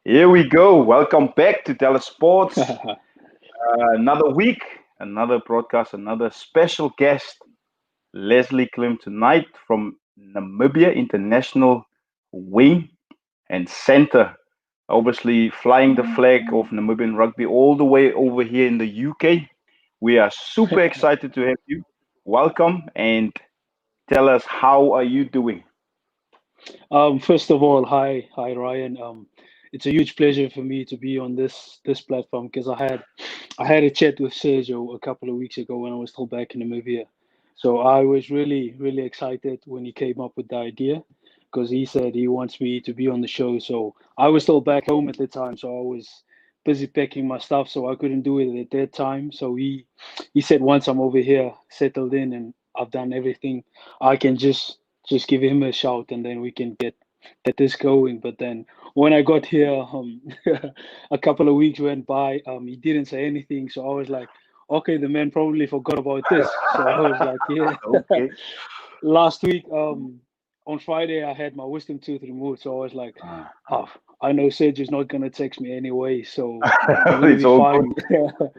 Here we go. Welcome back to Telesports. Another week, another broadcast, another special guest, Lesley Klim tonight from Namibia International Wing and Center. Obviously, flying the flag of Namibian rugby all the way over here in the UK. We are super excited to have you. Welcome and tell us how are you doing? First of all, hi Ryan. It's a huge pleasure for me to be on this platform because I had a chat with Sergio a couple of weeks ago when I was still back in Namibia. So I was really excited when he came up with the idea because he said he wants me to be on the show. So I was still back home at the time, so I was busy packing my stuff, so I couldn't do it at that time. So he said once I'm over here, settled in, and I've done everything, I can just give him a shout, and then we can get this going. But then when I got here, a couple of weeks went by. He didn't say anything, so I was like, okay, the man probably forgot about this. So I was like, yeah. Okay. Last week, on Friday, I had my wisdom tooth removed, so I was like, Ah, oh, I know Serge is not gonna text me anyway, so I'm gonna it's be all good. fine.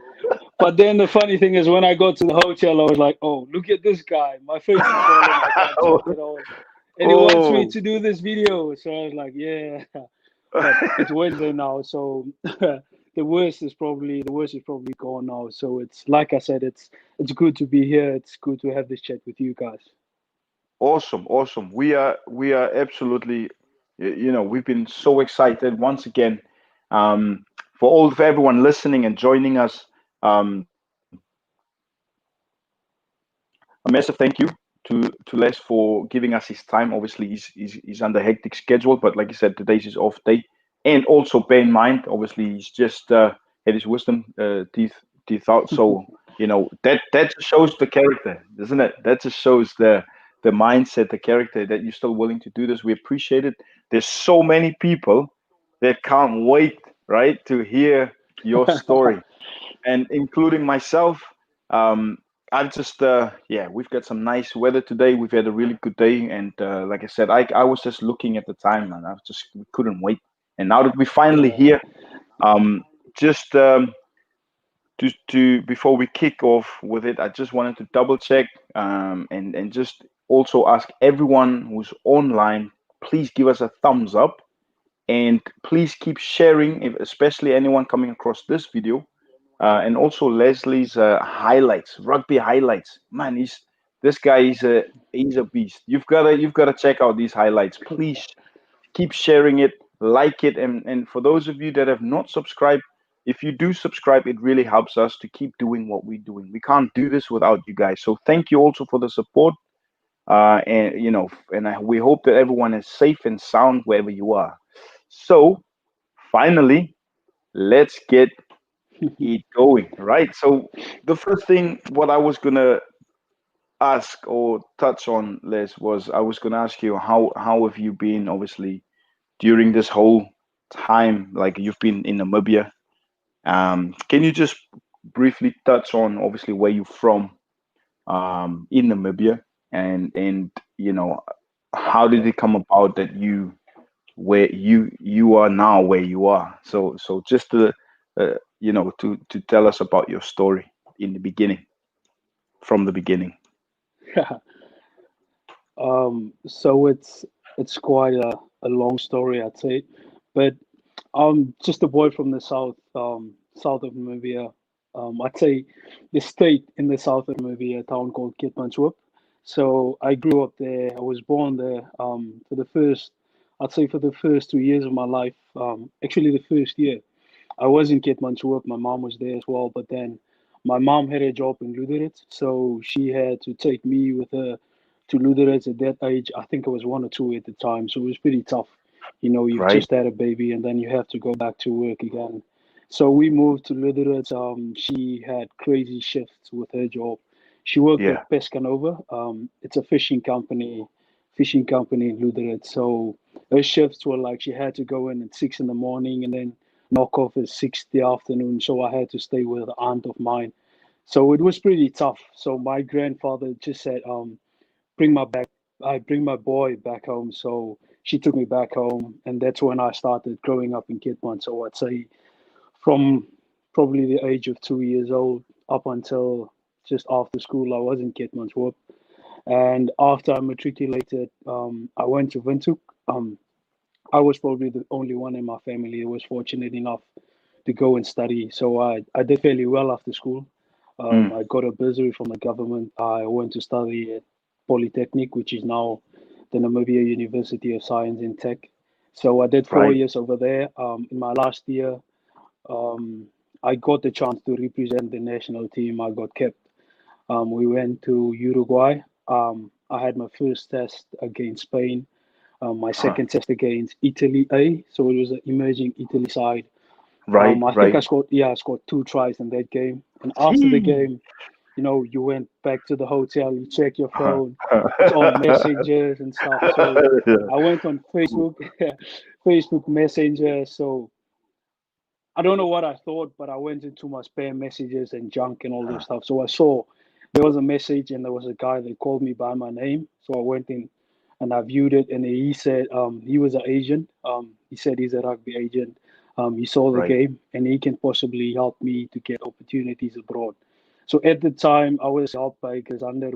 But then the funny thing is, when I got to the hotel, I was like, "Oh, look at this guy! My face is swollen. I can't oh, talk at all, and he wants me oh. to do this video." So I was like, "Yeah," but it's Wednesday now, so the worst is probably gone now. So it's like I said, it's good to be here. It's good to have this chat with you guys. Awesome, awesome. We are absolutely, we've been so excited once again. For everyone listening and joining us. Um, a massive thank you to Les for giving us his time. Obviously, he's under hectic schedule, but like I said, today's his off day. And also bear in mind, obviously, he's just had his wisdom teeth out. So that just shows the character, doesn't it? That just shows the mindset, the character that you're still willing to do this. We appreciate it. There's so many people that can't wait, right, to hear your story, and including myself. Um, I've just yeah, we've got some nice weather today. We've had a really good day, and like I said, I was just looking at the time, and I was just we couldn't wait. And now that we're finally Yeah. here, just to before we kick off with it, I just wanted to double check, and just also ask everyone who's online, please give us a thumbs up, and please keep sharing, if, especially anyone coming across this video, and also Leslie's highlights, rugby highlights. Man, this guy is a beast. You've gotta check out these highlights. Please keep sharing it, like it, and for those of you that have not subscribed, if you do subscribe, it really helps us to keep doing what we're doing. We can't do this without you guys. So thank you also for the support, and we hope that everyone is safe and sound wherever you are. So finally, let's get it going, right? So the first thing what I was gonna ask or touch on, Les, was I was gonna ask you how have you been, obviously, during this whole time, like you've been in Namibia. Can you just briefly touch on obviously where you're from, in Namibia, and how did it come about that you are now where you are? So just to tell us about your story in the beginning, from the beginning. So it's quite a long story, I'd say, but just a boy from the south of Namibia. I'd say the state in the south of Namibia, a town called Kitmanshoop. So I grew up there. I was born there. I'd say for the first 2 years of my life. Actually, the first year I was in Kitmanshoop. My mom was there as well, but then my mom had a job in Luderitz, so she had to take me with her to Luderitz at that age. I think I was 1 or 2 at the time, so it was pretty tough. You've Right. just had a baby and then you have to go back to work again. So we moved to Luderitz. She had crazy shifts with her job. She worked Yeah. at Pescanova. It's a fishing company in Luderitz. So her shifts were like she had to go in at 6 in the morning and then knock off at 6 the afternoon. So I had to stay with an aunt of mine. So it was pretty tough. So my grandfather just said, bring my boy back home. So she took me back home, and that's when I started growing up in Kitman. So I'd say from probably the age of 2 years old up until just after school, I was in Kitmanshoop. And after I matriculated, I went to Windhoek. I was probably the only one in my family who was fortunate enough to go and study. So I did fairly well after school. Mm. I got a bursary from the government. I went to study at Polytechnic, which is now the Namibia University of Science and Tech. So I did four Right. years over there. In my last year, um, I got the chance to represent the national team. I got kept. We went to Uruguay. I had my first test against Spain, my Huh. second test against Italy A. So it was an emerging Italy side. Right. I think Right. I scored two tries in that game. And after the Gee. game, you went back to the hotel, you check your phone, it's all messages and stuff. So I went on Facebook, Facebook Messenger. So I don't know what I thought, but I went into my spam messages and junk and all those stuff. So I saw there was a message and there was a guy that called me by my name. So I went in and I viewed it, and he said he was an agent. He said he's a rugby agent. He saw the Right. game and he can possibly help me to get opportunities abroad. So at the time, I was helped by Alexander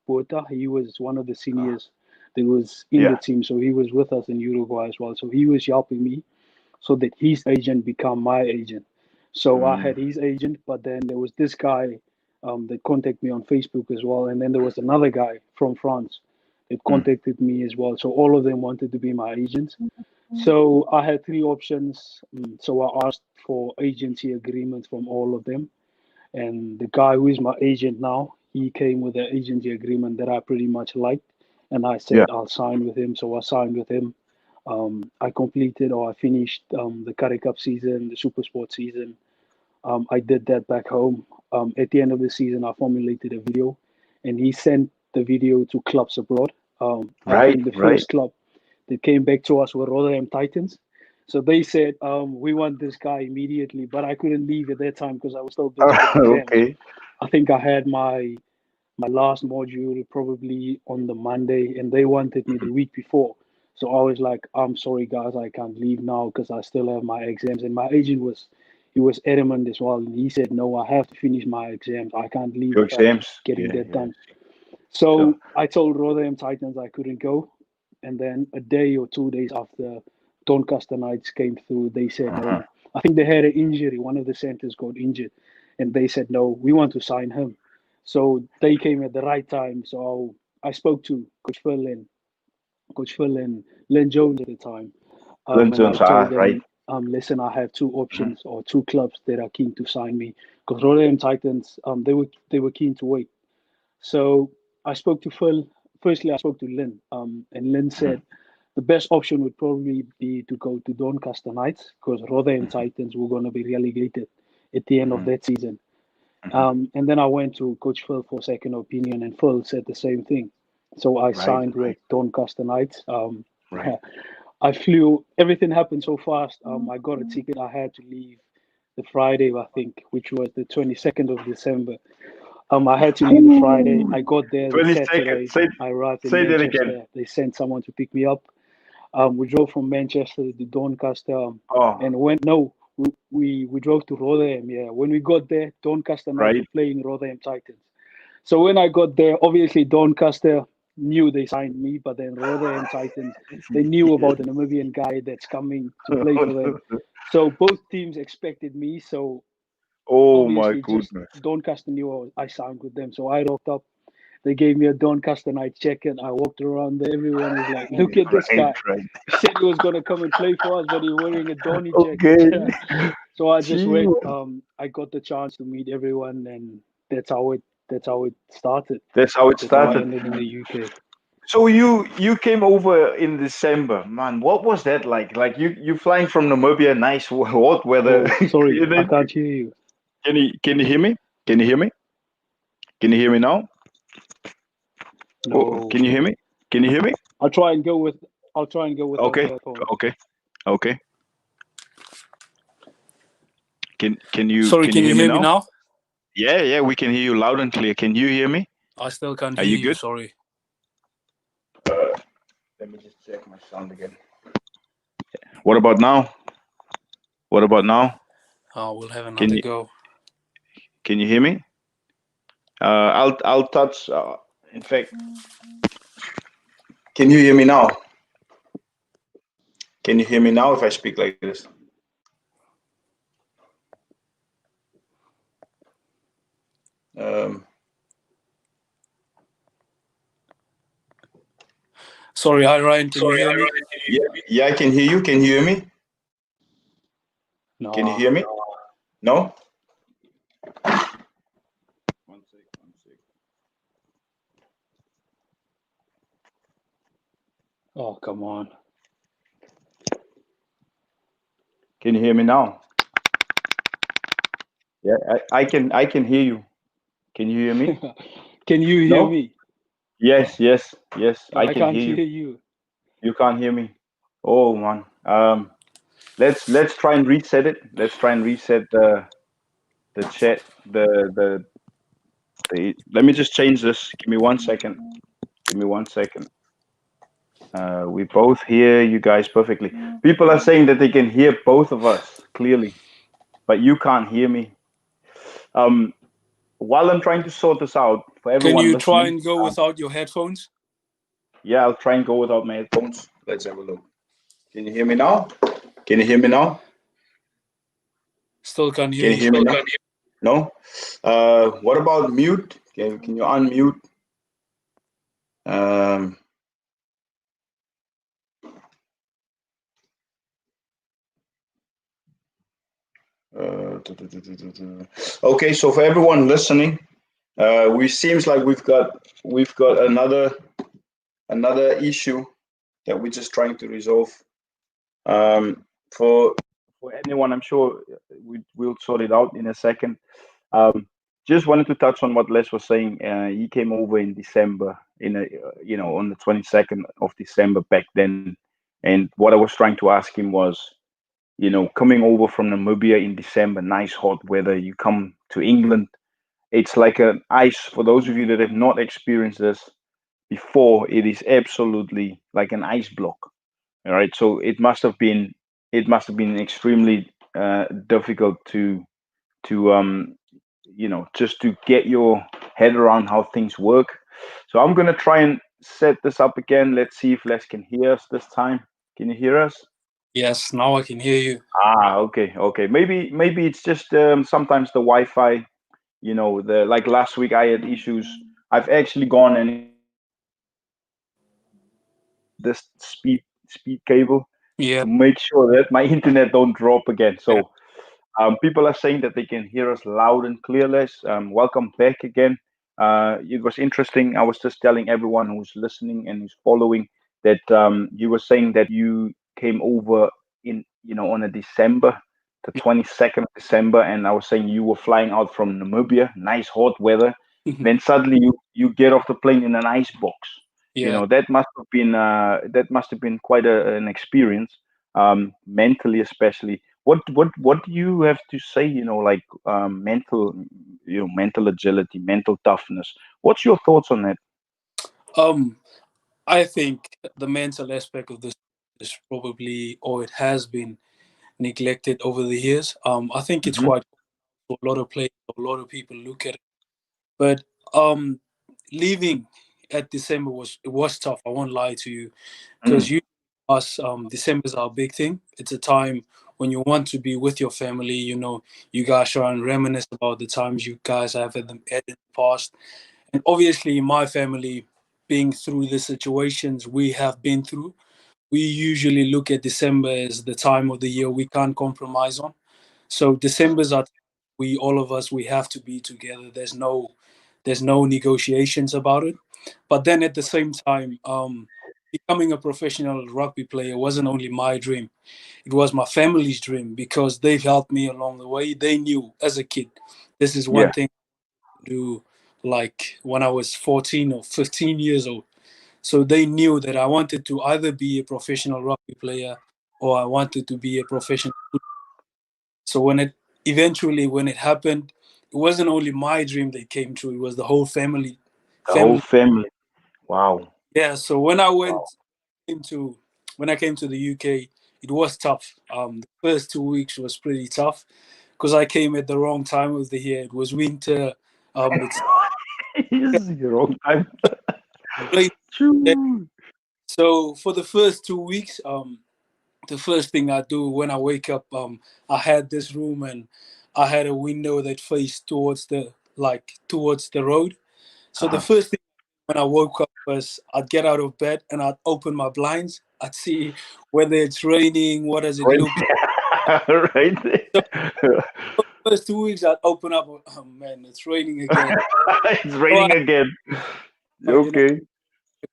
Bota. He was one of the seniors that was in the Yeah. team. So he was with us in Uruguay as well. So he was helping me so that his agent become my agent. So I Mm. had his agent, but then there was this guy that contacted me on Facebook as well, and then there was another guy from France that Mm. contacted me as well. So all of them wanted to be my agents. So I had three options. So I asked for agency agreements from all of them, and the guy who is my agent now, he came with an agency agreement that I pretty much liked, and I Yeah. said I'll sign with him. So I signed with him. I completed or I finished the Curry Cup season, the Super Sport season. I did that back home. At the end of the season, I formulated a video, and he sent the video to clubs abroad. I Right. think the Right. first club that came back to us were Rotherham Titans. So they said, we want this guy immediately, but I couldn't leave at that time because I was still busy with exams. Okay. I think I had my last module probably on the Monday, and they wanted me the week before. So I was like, I'm sorry, guys, I can't leave now because I still have my exams. And my agent he was adamant as well. And he said, no, I have to finish my exams. I can't leave Your without exams. getting Yeah. that Yeah. done. So. So I told Rotherham Titans I couldn't go. And then a day or 2 days after Doncaster Knights came through, they said Uh-huh. no. I think they had an injury. One of the centers got injured. And they said, no, we want to sign him. So they came at the right time. So I spoke to Coach Phil and Len Jones at the time, and I Jones. told Right. them, listen, I have two Mhm. options or two clubs that are keen to sign me because Rotherham Titans, they were keen to wait. So I spoke to Phil. Firstly, I spoke to Lynn, and Lynn Mhm. said the best option would probably be to go to Doncaster Knights because Rotherham Mhm. Titans were going to be relegated at the end of Mhm. that season. Mhm. And then I went to Coach Phil for second opinion, and Phil said the same thing. So I Right. signed with Right. Doncaster Knights. Right. I flew. Everything happened so fast. I got a ticket. I had to leave the Friday, I think, which was the 22nd of December. I had to leave the Friday. Ooh. I got there the 20 seconds. Saturday. Say. I arrived in Say that again. Manchester. They sent someone to pick me up. We drove from Manchester to Doncaster, Oh. and went. No, we drove to Rotherham. Yeah, when we got there, Doncaster Knights Right. were playing Rotherham Titans. So when I got there, obviously Doncaster knew they signed me, but then Rotherham Titans, they knew about the Namibian guy that's coming to play for them. So both teams expected me. So Oh my obviously just goodness. Doncaster knew I signed with them. So I rocked up. They gave me a Doncaster night jacket. I walked around there. Everyone was like, look at this Right. guy. Right. He said he was going to come and play for us, but he's wearing a Donny jacket. Okay. So I just Gee. went. I got the chance to meet everyone, and that's how it started. That's how it That's how I started. ended in the UK. So you came over in December, man. What was that like? Like you flying from Namibia, nice hot weather. Oh, sorry, You I know, can't hear you. can you hear me? Can you hear me? Can you hear me now? Oh, No, can you hear me? Can you hear me? I'll try and go with. I'll try and go without Okay, headphones. okay, okay. Can you Sorry, can you can you hear me hear me now? now? Yeah, yeah, we can hear you loud and clear. Can you hear me? I still can't Are hear you you, good? sorry. Let me just check my sound again. What about now? What about now? We'll have Can another you go. can you hear me? I'll touch. In fact, can you hear me now? Can you hear me now if I speak like this? Um, Sorry, hi Ryan, can you hear me? yeah, I can hear you. Can you hear me? Can you No. hear me? No? One sec, one sec. Oh, come on. Can you hear me now? Yeah, I can hear you. Can you hear me? Can you hear No? me? Yes, yes, yes. No, I I can can't hear you. hear you. You can't hear me. Oh man. Let's try and reset it. Let's try and reset the chat. The Let me just change this. Give me 1 second. Give me 1 second. We both hear you guys perfectly. People are saying that they can hear both of us clearly, but you can't hear me. Um, while I'm trying to sort this out for Can everyone you try listening, and go without your headphones? yeah, I'll try and go without my headphones. Let's have a look. Can you hear me now? Can you hear me now? Still can't hear Can you you. hear me now? No? What about mute? Can you unmute? Um, okay, so for everyone listening, we seems like we've got another issue that we're just trying to resolve. For anyone, I'm sure we'll sort it out in a second. Um, just wanted to touch on what Les was saying. He came over in December, on the 22nd of December back then. And what I was trying to ask him was, coming over from Namibia in December, nice hot weather, you come to England, it's like an ice. For those of you that have not experienced this before, it is absolutely like an ice block. All right, so it must have been extremely difficult to just to get your head around how things work. So I'm gonna try and set this up again. Let's see if Les can hear us this time. Can you hear us? Yes, now I can hear you. Okay, okay. Maybe it's just sometimes the Wi-Fi. The like last week I had issues. I've actually gone and this speed cable Yeah. to make sure that my internet don't drop again. So people are saying that they can hear us loud and clear, Les. Welcome back again. It was interesting. I was just telling everyone who's listening and who's following that you were saying that you came over on a December, the 22nd of December, and I was saying you were flying out from Namibia, nice hot weather. Then suddenly you get off the plane in an ice box. Yeah. That must have been quite an experience, mentally especially. What do you have to say, like mental agility, mental toughness? What's your thoughts on that? Um, I think the mental aspect of this is probably, or it has been neglected over the years. I think it's Hmm. quite a lot of players, a lot of people look at it. But um, leaving at December was tough. I won't lie to you, because Mm. you us December is our big thing. It's a time when you want to be with your family. You guys try and reminisce about the times you guys have had in the past. And obviously, my family, being through the situations we have been through, we usually look at December as the time of the year we can't compromise on. So December's our, we all of us, we have to be together. There's no negotiations about it. But then at the same time, becoming a professional rugby player wasn't only my dream; it was my family's dream, because they've helped me along the way. They knew as a kid, this is one Yeah, thing to do, like when I was 14 or 15 years old. So they knew that I wanted to either be a professional rugby player or I wanted to be a professional. So when it happened, it wasn't only my dream that came true. It was the whole family. the whole Family. family. Wow. Yeah. So when I Wow. went came to when I came to the UK, it was tough. The first 2 weeks was pretty tough because I came at the wrong time of the year. It was winter. It's This is your own time. rain. True. So for the first 2 weeks, the first thing I do when I wake up, I had this room and I had a window that faced towards the road. So the Uh-huh. first thing when I woke up was I'd get out of bed and I'd open my blinds. I'd see whether it's raining, what does it Right. look. Right. So the first 2 weeks I'd open up, oh man, it's raining again. It's So raining again. you know, Okay.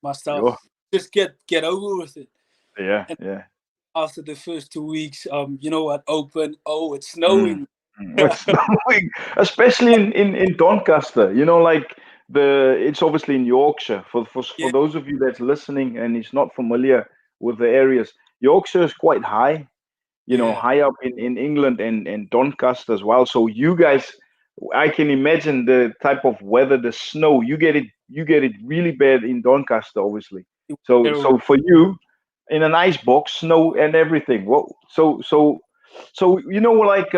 my Yeah. stuff, just get over with it. Yeah. And Yeah. after the first 2 weeks, I'd open, oh, it's Mm. snowing. It's snowing, especially in Doncaster. Like it's obviously in Yorkshire. For Yeah, those of you that's listening and is not familiar with the areas, Yorkshire is quite high. yeah, High up in England and Doncaster as well. So you guys, I can imagine the type of weather, the snow. You get it really bad in Doncaster, obviously. it was So terrible. for you, in an ice box, snow and everything. Well, so like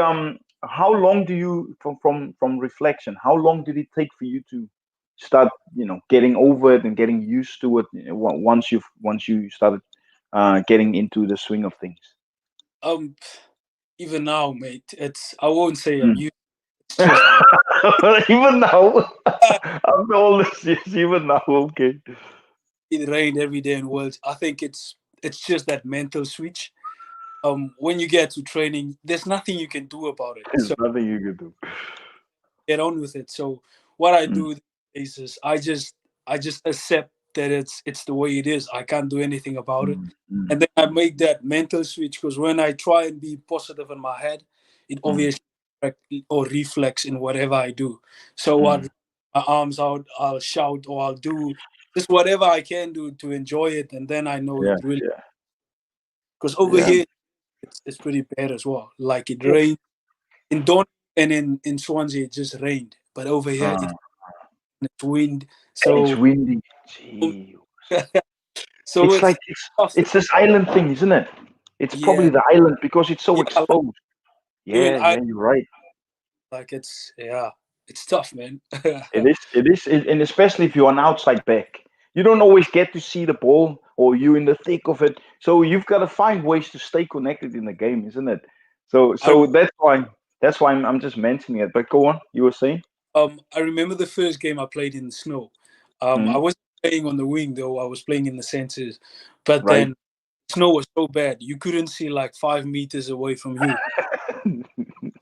how long do you from reflection? How long did it take for you to start, getting over it and getting used to it, once you started getting into the swing of things? Um, Even now, mate, it's I won't say I'm Mm. used. It's just Even now, after all this years, even now, okay. it rained every day in Worlds. I think it's just that mental switch. When you get to training, there's nothing you can do about it. There's So nothing you can do. get on with it. So what I Mm, do is I just accept that it's the way it is. I can't do anything about it. mm, mm, And then I mm, make that mental switch because when I try and be positive in my head, it mm, obviously or reflects in whatever I do. So I'll mm. my arms out, I'll shout or I'll do just whatever I can do to enjoy it, and then I know Yeah, it really yeah, because over yeah. here it's pretty bad as well. Like it Well, rained in Don and in Swansea it just rained, but over here uh, it's wind. and it's So windy. Gee. so It's it's like it's tough. it's this island thing, isn't it? It's Yeah, probably the island because it's so yeah. Like exposed. doing Yeah, I yeah, you're right. like it's tough, man. And especially if you're an outside back, you don't always get to see the ball, or you in the thick of it. So you've got to find ways to stay connected in the game, isn't it? So I so that's why I'm just mentioning it. But go on, you were saying. I remember the first game I played in the snow. I Mm, wasn't playing on the wing though. I was playing in the centers, but right. then snow was so bad you couldn't see like 5 meters away from you.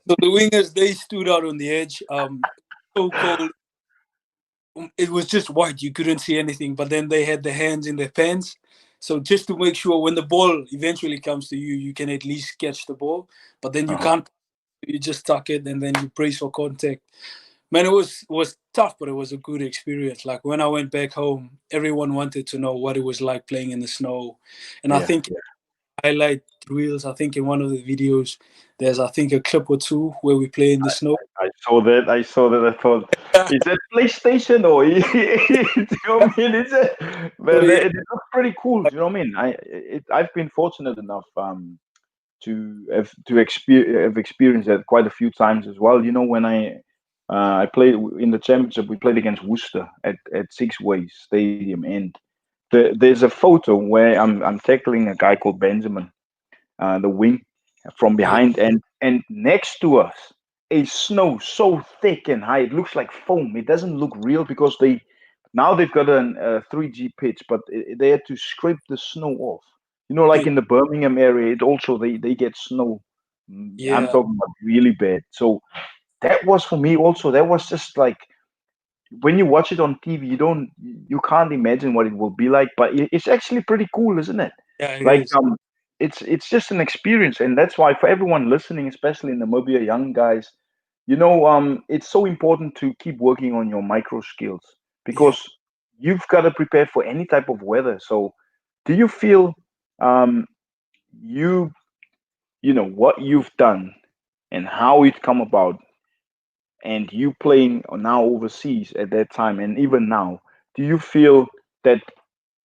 So the wingers they stood out on the edge. So cold. It was just white. You couldn't see anything. But then they had their hands in their pants. So just to make sure when the ball eventually comes to you, you can at least catch the ball. But then you Uh-huh. can't. You just tuck it and then you brace for contact. Man, it was tough, but it was a good experience. Like when I went back home, everyone wanted to know what it was like playing in the snow. And I Yeah, think highlight reels. I think in one of the videos, there's I think a clip or two where we play in the snow. I saw that. I saw that. I thought, is that PlayStation or? You know what I mean? It's a, So but yeah, it looks pretty cool. You know what I mean? I've been fortunate enough to have experienced that quite a few times as well. When I played in the championship, we played against Worcester at Six Ways Stadium, and there's a photo where I'm tackling a guy called Benjamin, the wing, from yeah, behind, and next to us a snow so thick and high it looks like foam. It doesn't look real because they've got a 3G pitch, but they had to scrape the snow off. Like yeah, in the Birmingham area, it also they get snow. I'm yeah, talking about really bad. So that was for me also. That was just like when you watch it on TV, you can't imagine what it will be like, but it's actually pretty cool, isn't it? yeah. It Like is. it's just an experience, and that's why for everyone listening, especially in Namibia, young guys, it's so important to keep working on your micro skills Yeah, because you've got to prepare for any type of weather. So, do you feel um, you what you've done and how it come about, and you playing now overseas at that time, and even now, do you feel that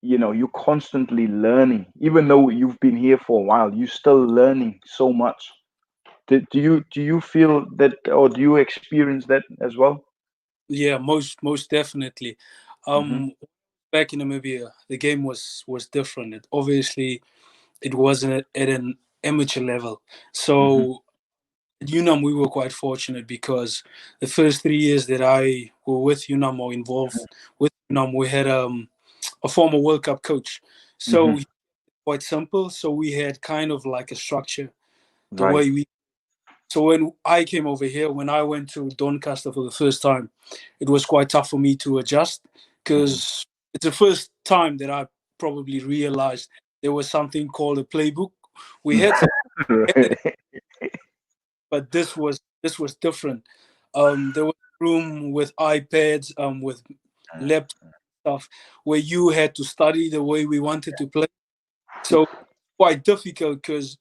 you're constantly learning, even though you've been here for a while, you're still learning so much. Do you feel that, or do you experience that as well? Yeah, most definitely. Mm-hmm. Um, Back in Namibia, the game was different. Obviously it wasn't at an amateur level. Mm-hmm. So at UNAM we were quite fortunate because the first 3 years that I were with UNAM or involved with UNAM, we had a former World Cup coach. Mm-hmm. So quite simple. So we had kind of like a structure the Right. way we. So when I came over here, when I went to Doncaster for the first time, it was quite tough for me to adjust Mm-hmm. because it's the first time that I probably realized there was something called a playbook. We had some, Right. but this was different. There was a room with iPads, with laptop stuff, where you had to study the way we wanted to play. So quite difficult because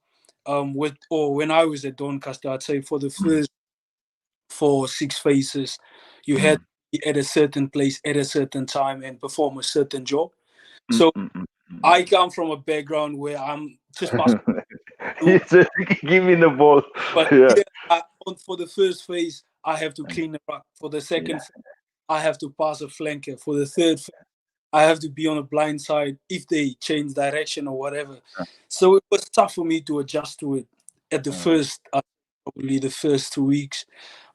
with or when I was at Doncaster, I'd say for the first 4 6 phases, you had Mm, to be at a certain place at a certain time and perform a certain job. mm, So mm, mm, mm. I come from a background where I'm just passing through, You just give me the ball. but Yeah. here for the first phase, I have to clean the ruck. For the Yeah. second, I have to pass a flanker. For the third, I have to be on the blind side if they change direction or whatever. So it was tough for me to adjust to it at the Uh, first, probably the first 2 weeks.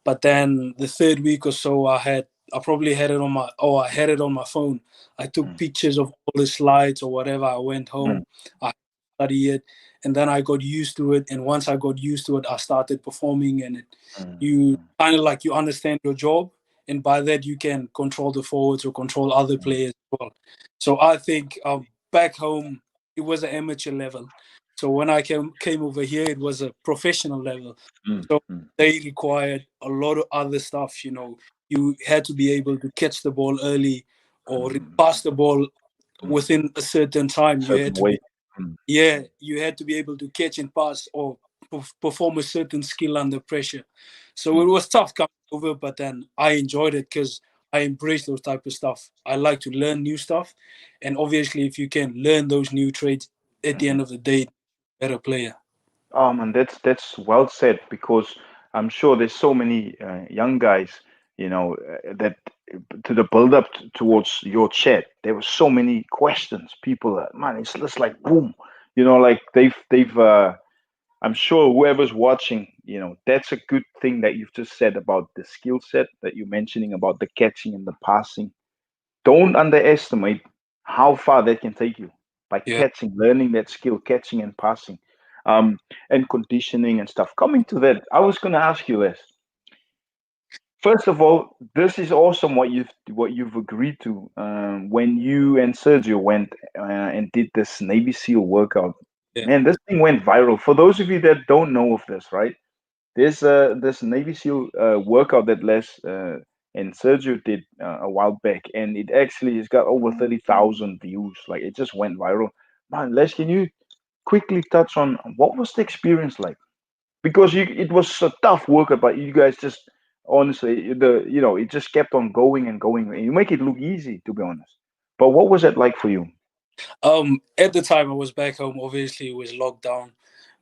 But then the third week or so, I probably had it on I had it on my phone. I took mm, pictures of all the slides or whatever. I went mm, home, I studied it, and then I got used to it. And once I got used to it, I started performing, and mm, you mm, kind of like you understand your job, and by that you can control the forwards or control other mm, players as well. So I think back home it was an amateur level. So when I came over here, it was a professional level. mm, So mm, they required a lot of other stuff. You had to be able to catch the ball early or mm, pass the ball mm. within a certain time. You Certain had to be way. Mm, yeah, you had to be able to catch and pass or perform a certain skill under pressure. So it mm, was tough coming over, but then I enjoyed it because I embrace those type of stuff. I like to learn new stuff, and obviously, if you can learn those new traits, at the mhm. end of the day, better player. Oh man, that's well said, because I'm sure there's so many young guys, that to the build up towards your chat, there were so many questions. People, man, it's just like boom, like they've. I'm sure whoever's watching, that's a good thing that you've just said about the skill set that you're mentioning about the catching and the passing. Don't underestimate how far that can take you by Yeah. catching, learning that skill, catching and passing, um, and conditioning and stuff. Coming to that, I was going to ask you this. First of all, this is awesome what you've agreed to when you and Sergio went and did this Navy SEAL workout. Yeah. Man, this thing went viral. For those of you that don't know of this, right? There's this Navy SEAL workout that Les and Sergio did a while back, and it actually has got over 30,000 views. Like, it just went viral. Man, Les, can you quickly touch on what was the experience like? Because it was a tough workout, but you guys just honestly it just kept on going and going. And you make it look easy, to be honest. But what was it like for you? At the time I was back home, obviously it was locked down,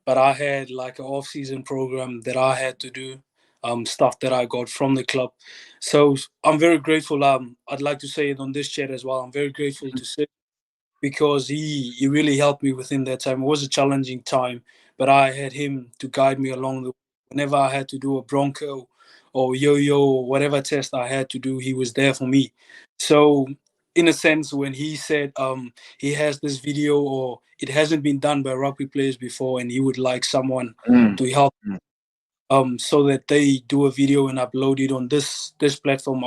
but I had like an off-season program that I had to do, stuff that I got from the club. So I'm very grateful. I'd like to say it on this chat as well. I'm very grateful to say because he really helped me within that time. It was a challenging time, but I had him to guide me along the. Whenever I had to do a bronco or yo-yo or whatever test I had to do, he was there for me. So in a sense, when he said he has this video or it hasn't been done by rugby players before, and he would like someone Mm, to help mm, so that they do a video and upload it on this platform,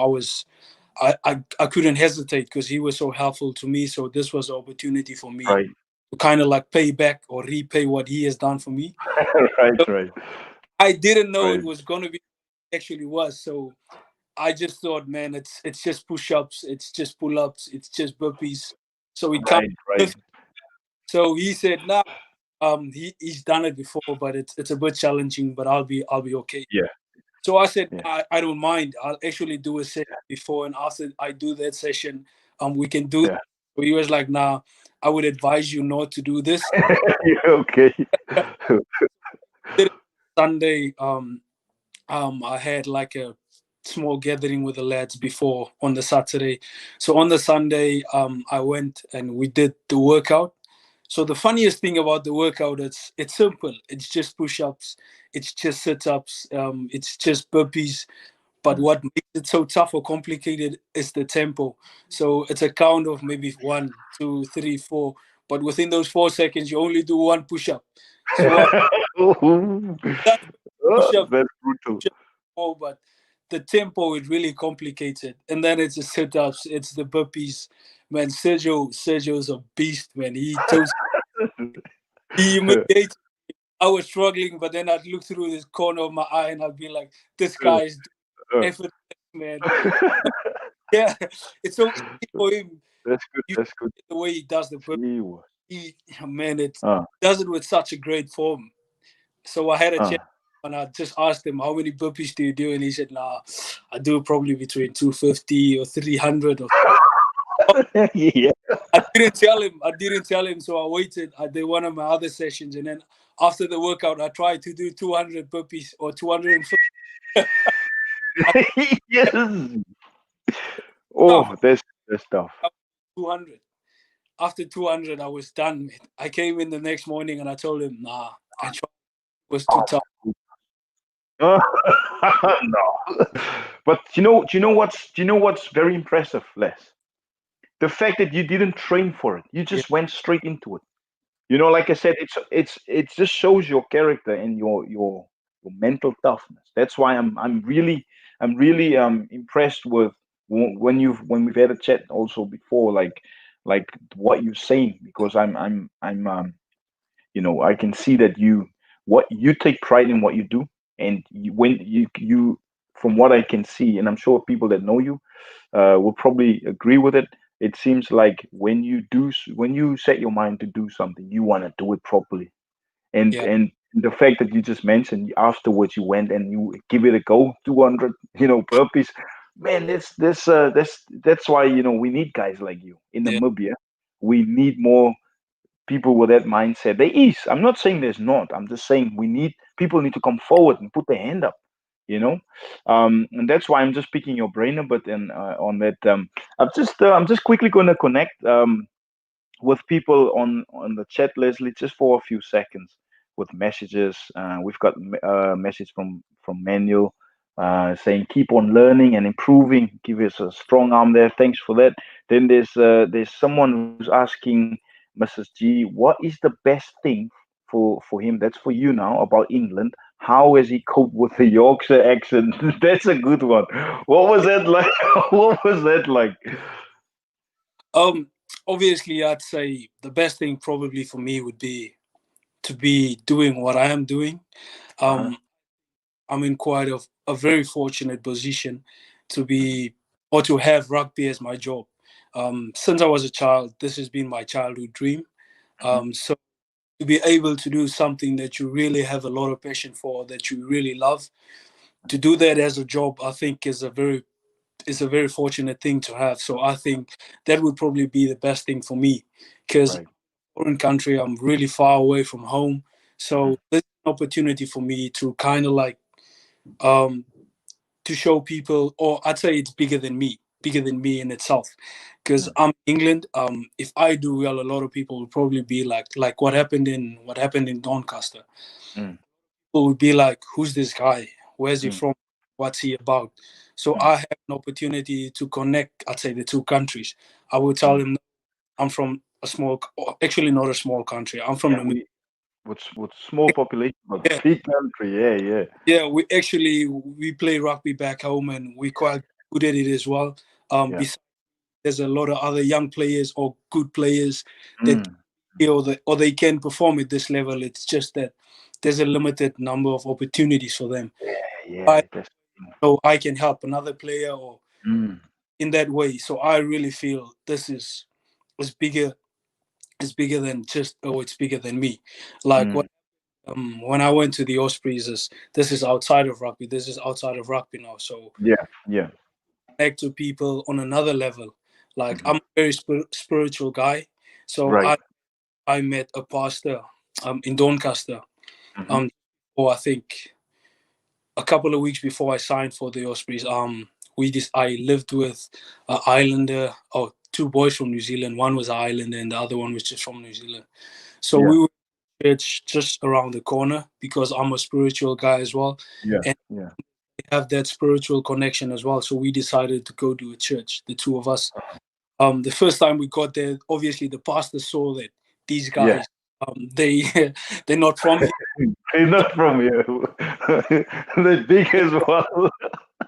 I couldn't hesitate because he was so helpful to me. So this was an opportunity for me right. to kind of like pay back or repay what he has done for me. So Right, right, I didn't know it right, was gonna be actually was. So I just thought, man, it's just push-ups, it's just pull-ups, it's just burpees. So it comes. right, right. So he said, nah, he's done it before, but it's a bit challenging, but I'll be okay. Yeah, So I said, yeah, I don't mind. I'll actually do a session before and after I do that session, we can do. yeah. So he was like, "Nah, I would advise you not to do this." Yeah, okay. Sunday, I had like a small gathering with the lads before on the Saturday. So on the Sunday, I went and we did the workout. So the funniest thing about the workout is it's simple. It's just push-ups, it's just sit-ups, it's just burpees. But Mm. what makes it so tough or complicated is the tempo. So it's a count of maybe 1, 2, 3, 4. But within those 4 seconds, you only do one push-up. So I Oh, done push-up, that's brutal. push-up more, but the tempo it really complicates it. And then it's the sit-ups, it's the burpees. Man, Sergio's a beast, man. He imitates. I was struggling, but then I'd look through this corner of my eye and I'd be like, this Uh, guy is uh. effortless, man. Yeah, it's so easy for him. That's good. You That's good. the way he does the burpee, Gee whiz. man, it Uh, does it with such a great form. So I had a uh. chat and I just asked him, how many burpees do you do? And he said, nah, I do probably between 250 or 300. Yeah. I didn't tell him. So I waited. I did one of my other sessions. And then after the workout, I tried to do 200 burpees or 250. I Yes. tough. Oh, that's tough. 200. After 200, I was done. I came in the next morning and I told him, nah, I tried. It was too Oh tough. my God. No. But do you know what's very impressive, Les? The fact that you didn't train for it. You Yeah, just went straight into it. Like I said, it just shows your character and your mental toughness. That's why I'm really impressed with when we've had a chat also before, like what you're saying, because I can see that you take pride in what you do, and when you from what I can see, and I'm sure people that know you will probably agree with it. It seems like when you set your mind to do something, you want to do it properly. And yeah, and the fact that you just mentioned afterwards you went and you give it a go, 200, burpees, man, that's why we need guys like you in yeah, Namibia. We need more people with that mindset. There is. I'm not saying there's not. I'm just saying people need to come forward and put their hand up. And that's why I'm just picking your brain a bit and on that. I'm just quickly going to connect with people on the chat, Leslie, just for a few seconds with messages. We've got a message from Manuel saying keep on learning and improving. Give us a strong arm there. Thanks for that. Then there's someone who's asking Mrs. G, what is the best thing for him? That's for you now about England. How has he coped with the Yorkshire accent? That's a good one. What was that like? What was that like? Um, obviously, I'd say the best thing probably for me would be to be doing what I am doing. Uh-huh. Um, I'm in quite a very fortunate position to be or to have rugby as my job. Since I was a child, this has been my childhood dream. Mhm. So to be able to do something that you really have a lot of passion for, that you really love, to do that as a job, I think is a very fortunate thing to have. So I think that would probably be the best thing for me, because Right. foreign country, I'm really far away from home. Mhm. So this is an opportunity for me to kind of like um, to show people, or I'd say it's bigger than me in itself. Because Mm. I'm England. If I do well, a lot of people will probably be like what happened in Doncaster. Mm. People would be like, who's this guy? Where's he Mm. from? What's he about? So Mm. I have an opportunity to connect, I'd say, the two countries. I will tell Mm. him I'm from a small, actually not a small country. I'm from Yeah, Namibia. with small population, but Yeah, big country. Yeah, yeah, yeah. We play rugby back home, and we quite good at it as well. yeah. Besides, there's a lot of other young players or good players that Mm. or they can perform at this level. It's just that there's a limited number of opportunities for them. Yeah, yeah. I That's. know I can help another player or Mm. in that way. So I really feel this is bigger. It's bigger than just it's bigger than me. Like Mm. when I went to the Ospreys, this is outside of rugby. This is outside of rugby now. So Yeah, yeah. connect to people on another level. Like Hmm. I'm a very spiritual guy, so Right. I met a pastor in Doncaster Hmm. um or I think a couple of weeks before I signed for the Ospreys. I lived with an Islander, two boys from New Zealand. One was an Islander and the other one was just from New Zealand. So Yeah. we were at church just around the corner because I'm a spiritual guy as well, Yeah. and Yeah. we have that spiritual connection as well. So we decided to go to a church, the two of us. The first time we got there, obviously the pastor saw that these Yeah. guys, they they're not from here. He's not from here. The big as well.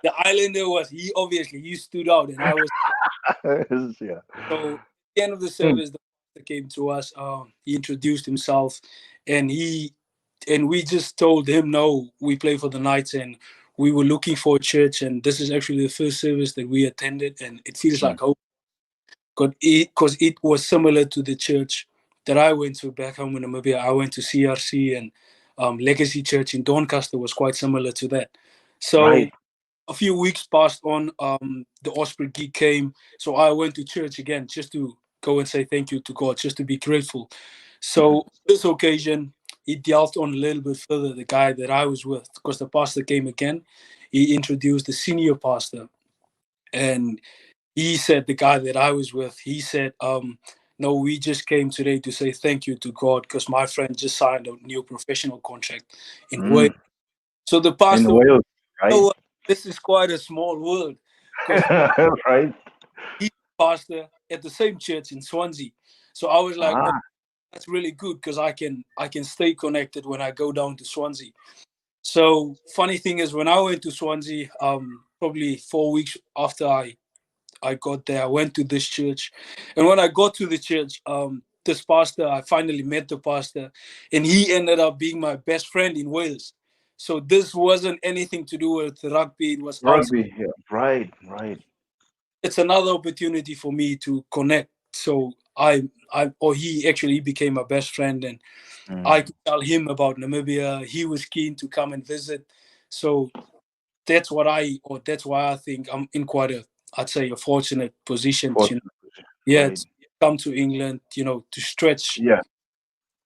The Islander was he stood out, and I was. Yeah. So at the end of the Mm, service, the pastor came to us. He introduced himself, and we just told him, no, we play for the Knights, and we were looking for a church, and this is actually the first service that we attended, and it feels mm, like hope because it was similar to the church that I went to back home in Namibia. I went to CRC, and Legacy Church in Doncaster was quite similar to that. So right. a few weeks passed on. The Osprey gig came, so I went to church again just to go and say thank you to God, just to be grateful. Hmm. So this occasion, he delved on a little bit further. The guy that I was with, because the pastor came again, he introduced the senior pastor, and he said the guy that I was with, he said, "No, we just came today to say thank you to God because my friend just signed a new professional contract in Wales." Mm. So the In pastor, Wales, right? oh, this is quite a small world because Right. he's pastor at the same church in Swansea. So I was like, oh, Ah. that's really good because I can stay connected when I go down to Swansea. So funny thing is when I went to Swansea, probably 4 weeks after I got there, I went to this church. And when I got to the church, this pastor, I finally met the pastor, and he ended up being my best friend in Wales. So this wasn't anything to do with rugby. It was outside. Rugby. Yeah. Right. Right. It's another opportunity for me to connect. So or he actually became my best friend, and I Mm. could tell him about Namibia. He was keen to come and visit. So that's why I think I'm in quite I'd say a fortunate position to, Fortunately. yeah, Right. to come to England, to stretch, Yeah.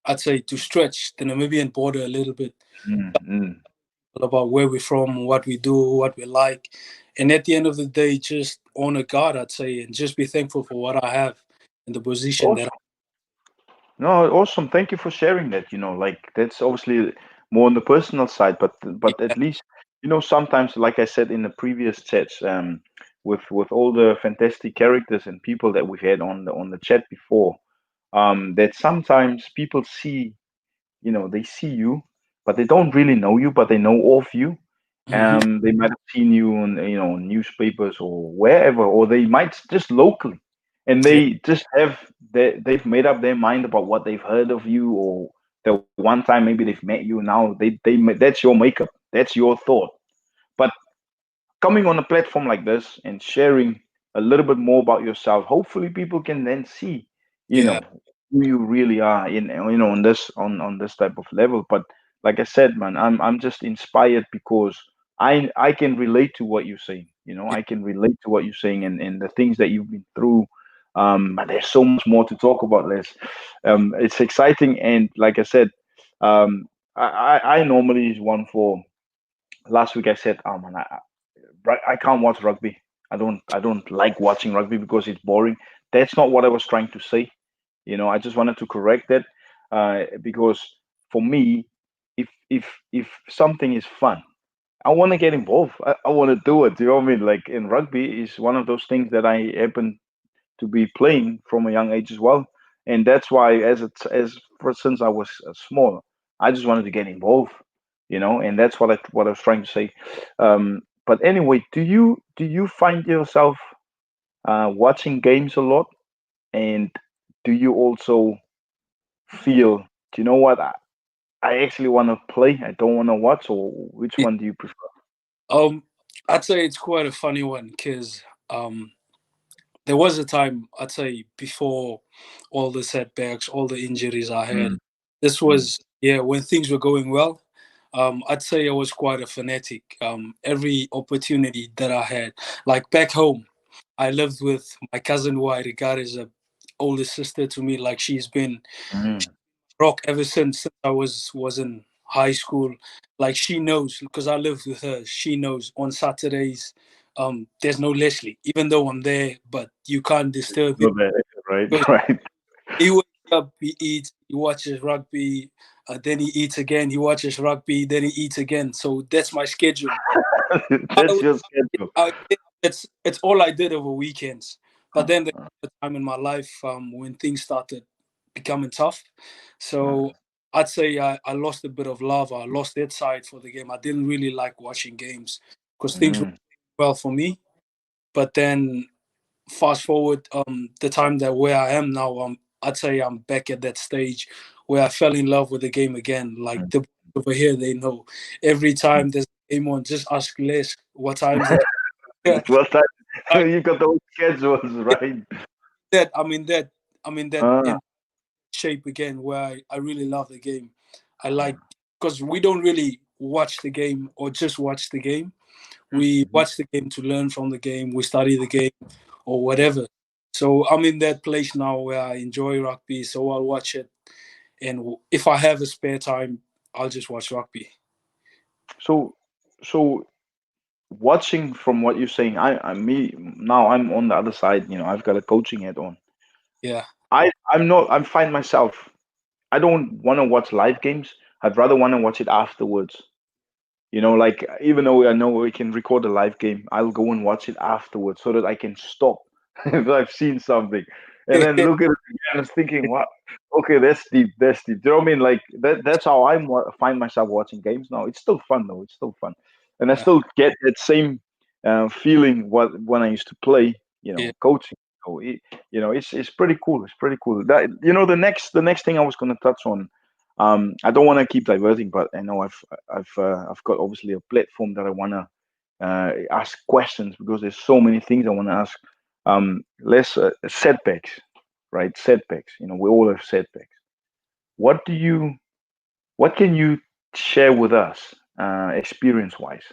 I'd say to stretch the Namibian border a little bit Mm, mm. about where we're from, what we do, what we like. And at the end of the day, just honor God, I'd say, and just be thankful for what I have in the position that Awesome. No, awesome. Thank you for sharing that. Like that's obviously more on the personal side, but I, at least sometimes, like I said in the previous chats, with all the fantastic characters and people that we've had on the chat before, that sometimes people see, they see you, but they don't really know you, but they know of you. Mhm. They might have seen you on, newspapers or wherever, or they might just locally, and Yeah, they just they've made up their mind about what they've heard of you, or the one time maybe they've met you. Now that's your makeup, that's your thought. But coming on a platform like this and sharing a little bit more about yourself, hopefully people can then see, you yeah, know, who you really are in, on this type of level. But like I said, man, I'm just inspired because I can relate to what you're saying. I can relate to what you're saying, and the things that you've been through. But there's so much more to talk about, Les. It's exciting, and like I said, I normally is one for. Last week I said, oh man, I can't watch rugby. I don't like watching rugby because it's boring. That's not what I was trying to say. I just wanted to correct that, because for me, if something is fun, I want to get involved. I want to do it. You know what I mean? Like in rugby is one of those things that I happen to be playing from a young age as well, and that's why since I was small, I just wanted to get involved. And that's what I was trying to say. But anyway, do you find yourself watching games a lot, and do you also feel, do you know what, I actually want to play, I don't want to watch, or which yeah. one do you prefer? I'd say it's quite a funny one because there was a time, I'd say, before all the setbacks, all the injuries I had. Mm, This mm, was, yeah, when things were going well. I'd say I was quite a fanatic. Every opportunity that I had, like back home, I lived with my cousin, who I regard as a older sister to me. Like she's been Mm. rock ever since I was in high school. Like she knows because I lived with her. She knows on Saturdays, there's no Leslie, even though I'm there, but you can't disturb him Not bad, right, because right. he wakes up, he eats, he watches rugby, then he eats again. He watches rugby, then he eats again. So that's my schedule. I, That's your schedule. it's all I did over weekends. But Uh, then there was a time in my life when things started becoming tough. uh, So I'd say I lost a bit of love. I lost that side for the game. I didn't really like watching games because things were mm, well for me. But then fast forward the time that where I am now, I'd say I'm back at that stage where I fell in love with the game again. Like mm, the over here, they know every mm. time there's a game on, just ask Les what time's it. Well, that, I, you got those schedules, right? that I'm in that I'm in that Uh, in shape again where I really love the game. I like because we don't really watch the game or just watch the game. We mhm. watch the game to learn from the game. We study the game or whatever. So I'm in that place now where I enjoy rugby. So I'll watch it, and if I have a spare time, I'll just watch rugby. So, so watching from what you're saying, I me now I'm on the other side. I've got a coaching hat on. Yeah, I'm not. I'm fine myself. I don't want to watch live games. I'd rather want to watch it afterwards. Like even though I know we can record a live game, I'll go and watch it afterwards so that I can stop if I've seen something, and then look at it again and thinking, "What? Okay, that's deep. That's deep." Do you know what I mean? Like that. That's how find myself watching games now. It's still fun though. It's still fun, and I yeah, still get that same feeling when I used to play. yeah. Coaching. So it's pretty cool. It's pretty cool. That the next thing I was going to touch on. I don't want to keep diverting, but I know I've got obviously a platform that I want to ask questions because there's so many things I want to ask. Less setbacks, right? Setbacks. We all have setbacks. What do you? What can you share with us, experience-wise,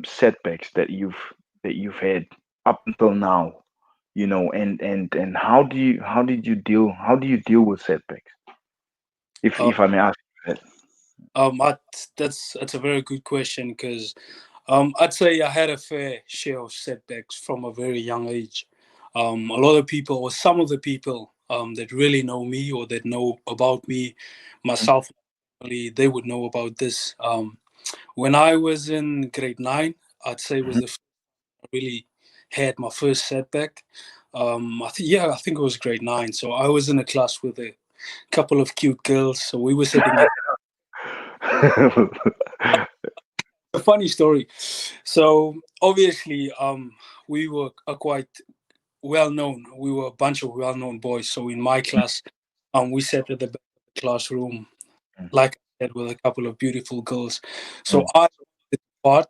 setbacks that you've had up until now? And how do you deal with setbacks? If Uh, if I may ask you that. I, that's a very good question because I'd say I had a fair share of setbacks from a very young age. A lot of people, or some of the people that really know me or that know about me, myself, they would know about this. When I was in grade 9, I'd say was Mhm. the first I really had my first setback. I think it was grade 9. So I was in a class with a couple of cute girls. So we were sitting at a funny story. So obviously, we were a quite well known. We were a bunch of well known boys. So in my class, we sat at the back of the classroom, like I said, with a couple of beautiful girls. So Mm. I did part,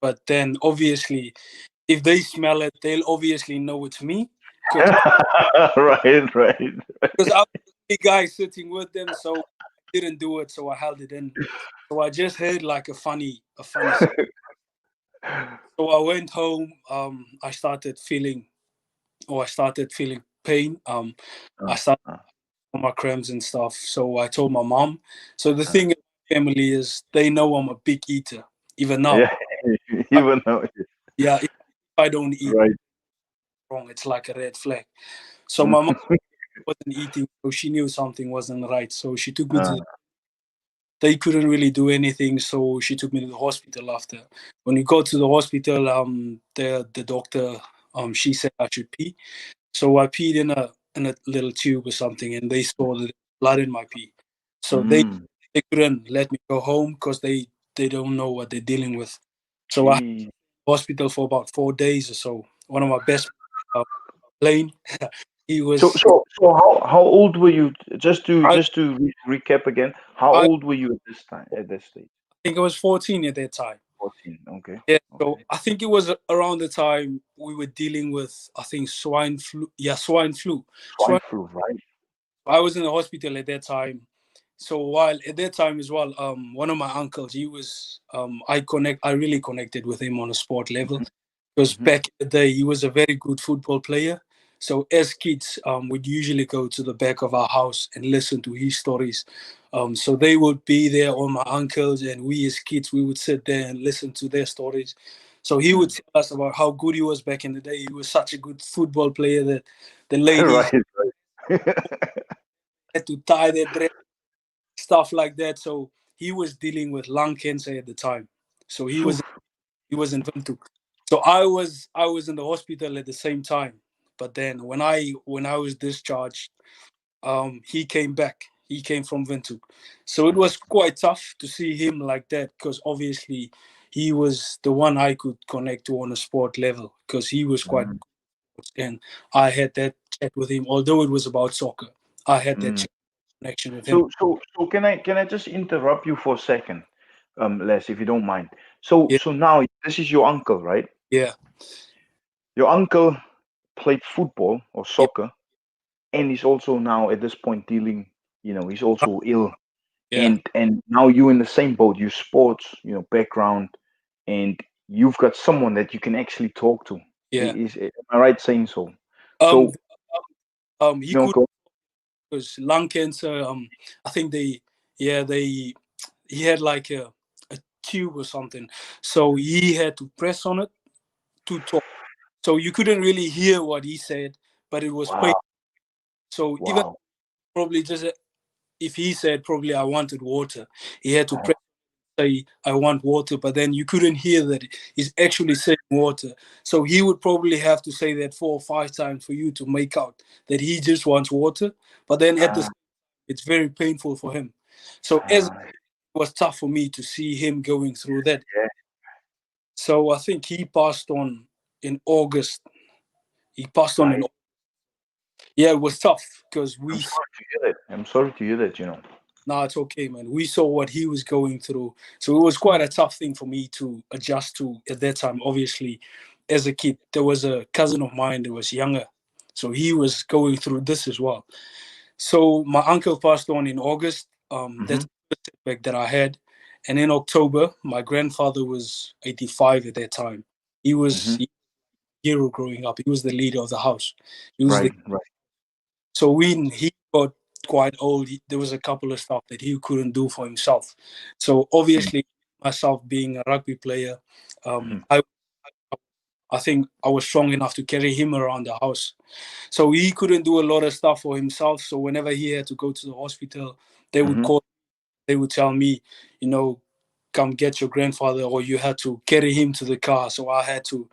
but then obviously, if they smell it, they'll obviously know it's me because Right, right. I was the guy sitting with them. So I didn't do it. So I held it in. So I just heard like a funny. So I went home. I started feeling pain. I Uh, started uh, on my cramps and stuff. So I told my mom. So the uh. thing in my family is they know I'm a big eater. Even now, Yeah, I, even though, yeah, if I don't eat right. wrong, it's like a red flag. So my mom wasn't eating, so she knew something wasn't right. So she took me Uh, to. They couldn't really do anything, so she took me to the hospital. After when we got to the hospital, the doctor, she said I should pee. So I peed in a little tube or something, and they saw the blood in my pee. So mm, they couldn't let me go home because they don't know what they're dealing with. So I had gee. to hospital for about 4 days or so. One of my best uh, Blaine, he So, was. so, so, how old were you? Just to I, just to recap again, how I old were you at this time? At this stage, think I was 14 at that time. 14. Okay, Yeah, so okay. I think it was around the time we were dealing with, I think, swine flu. Yeah, swine flu. Swine Swine. flu, right? I was in the hospital at that time. So while at that time as well, one of my uncles, he was, I really connected with him on a sport level. because Mhm. back in the day he was a very good football player. So as kids, we'd usually go to the back of our house and listen to his stories. So they would be there, all my uncles, and we as kids, we would sit there and listen to their stories. So he would Mm. tell us about how good he was back in the day. He was such a good football player that the ladies Right, right. had to tie their dress, stuff like that. So he was dealing with lung cancer at the time. So Phew. he was in Windhoek. So I was in the hospital at the same time. But then when I was discharged, he came back. He came from Windhoek. So it was quite tough to see him like that because obviously he was the one I could connect to on a sport level because he was quite Mm. good, and I had that chat with him. Although it was about soccer, I had that Mm. connection with him. So can I just interrupt you for a second, Les, if you don't mind. So Yeah, so now this is your uncle, right? yeah, Your uncle played football or yeah, soccer, and he's also now at this point dealing, he's also ill, yeah, and now you in the same boat, you sports, background, and you've got someone that you can actually talk to. yeah. Am I right saying so? Um, So, he no, could go. because lung cancer. I think he had like a tube or something, so he had to press on it to talk. So you couldn't really hear what he said, but it was pain. Wow, So even wow. probably just if he said probably I wanted water, he had to Oh, press say I want water, but then you couldn't hear that he's actually saying water. So he would probably have to say that 4 or 5 times for you to make out that he just wants water. But then at the ah, same, it's very painful for him. So as it ah, was tough for me to see him going through that. yeah, So I think he passed on in August. He passed on in right. Yeah, it was tough because I'm we sorry to hear that. I'm sorry to hear that. no, it's okay, man. We saw what he was going through. So it was quite a tough thing for me to adjust to at that time. Obviously, as a kid, there was a cousin of mine that was younger. So he was going through this as well. So my uncle passed on in August. Mm-hmm. That's the setback that I had. And in October, my grandfather was 85 at that time. He was Mm-hmm. a hero growing up. He was the leader of the house. He was the Right, right. So when he got quite old, there was a couple of stuff that he couldn't do for himself. So obviously, myself being a rugby player, Mm-hmm. I think I was strong enough to carry him around the house. So he couldn't do a lot of stuff for himself. So whenever he had to go to the hospital, they would Mm-hmm. call. They would tell me, you know, come get your grandfather, or you had to carry him to the car. So I had to,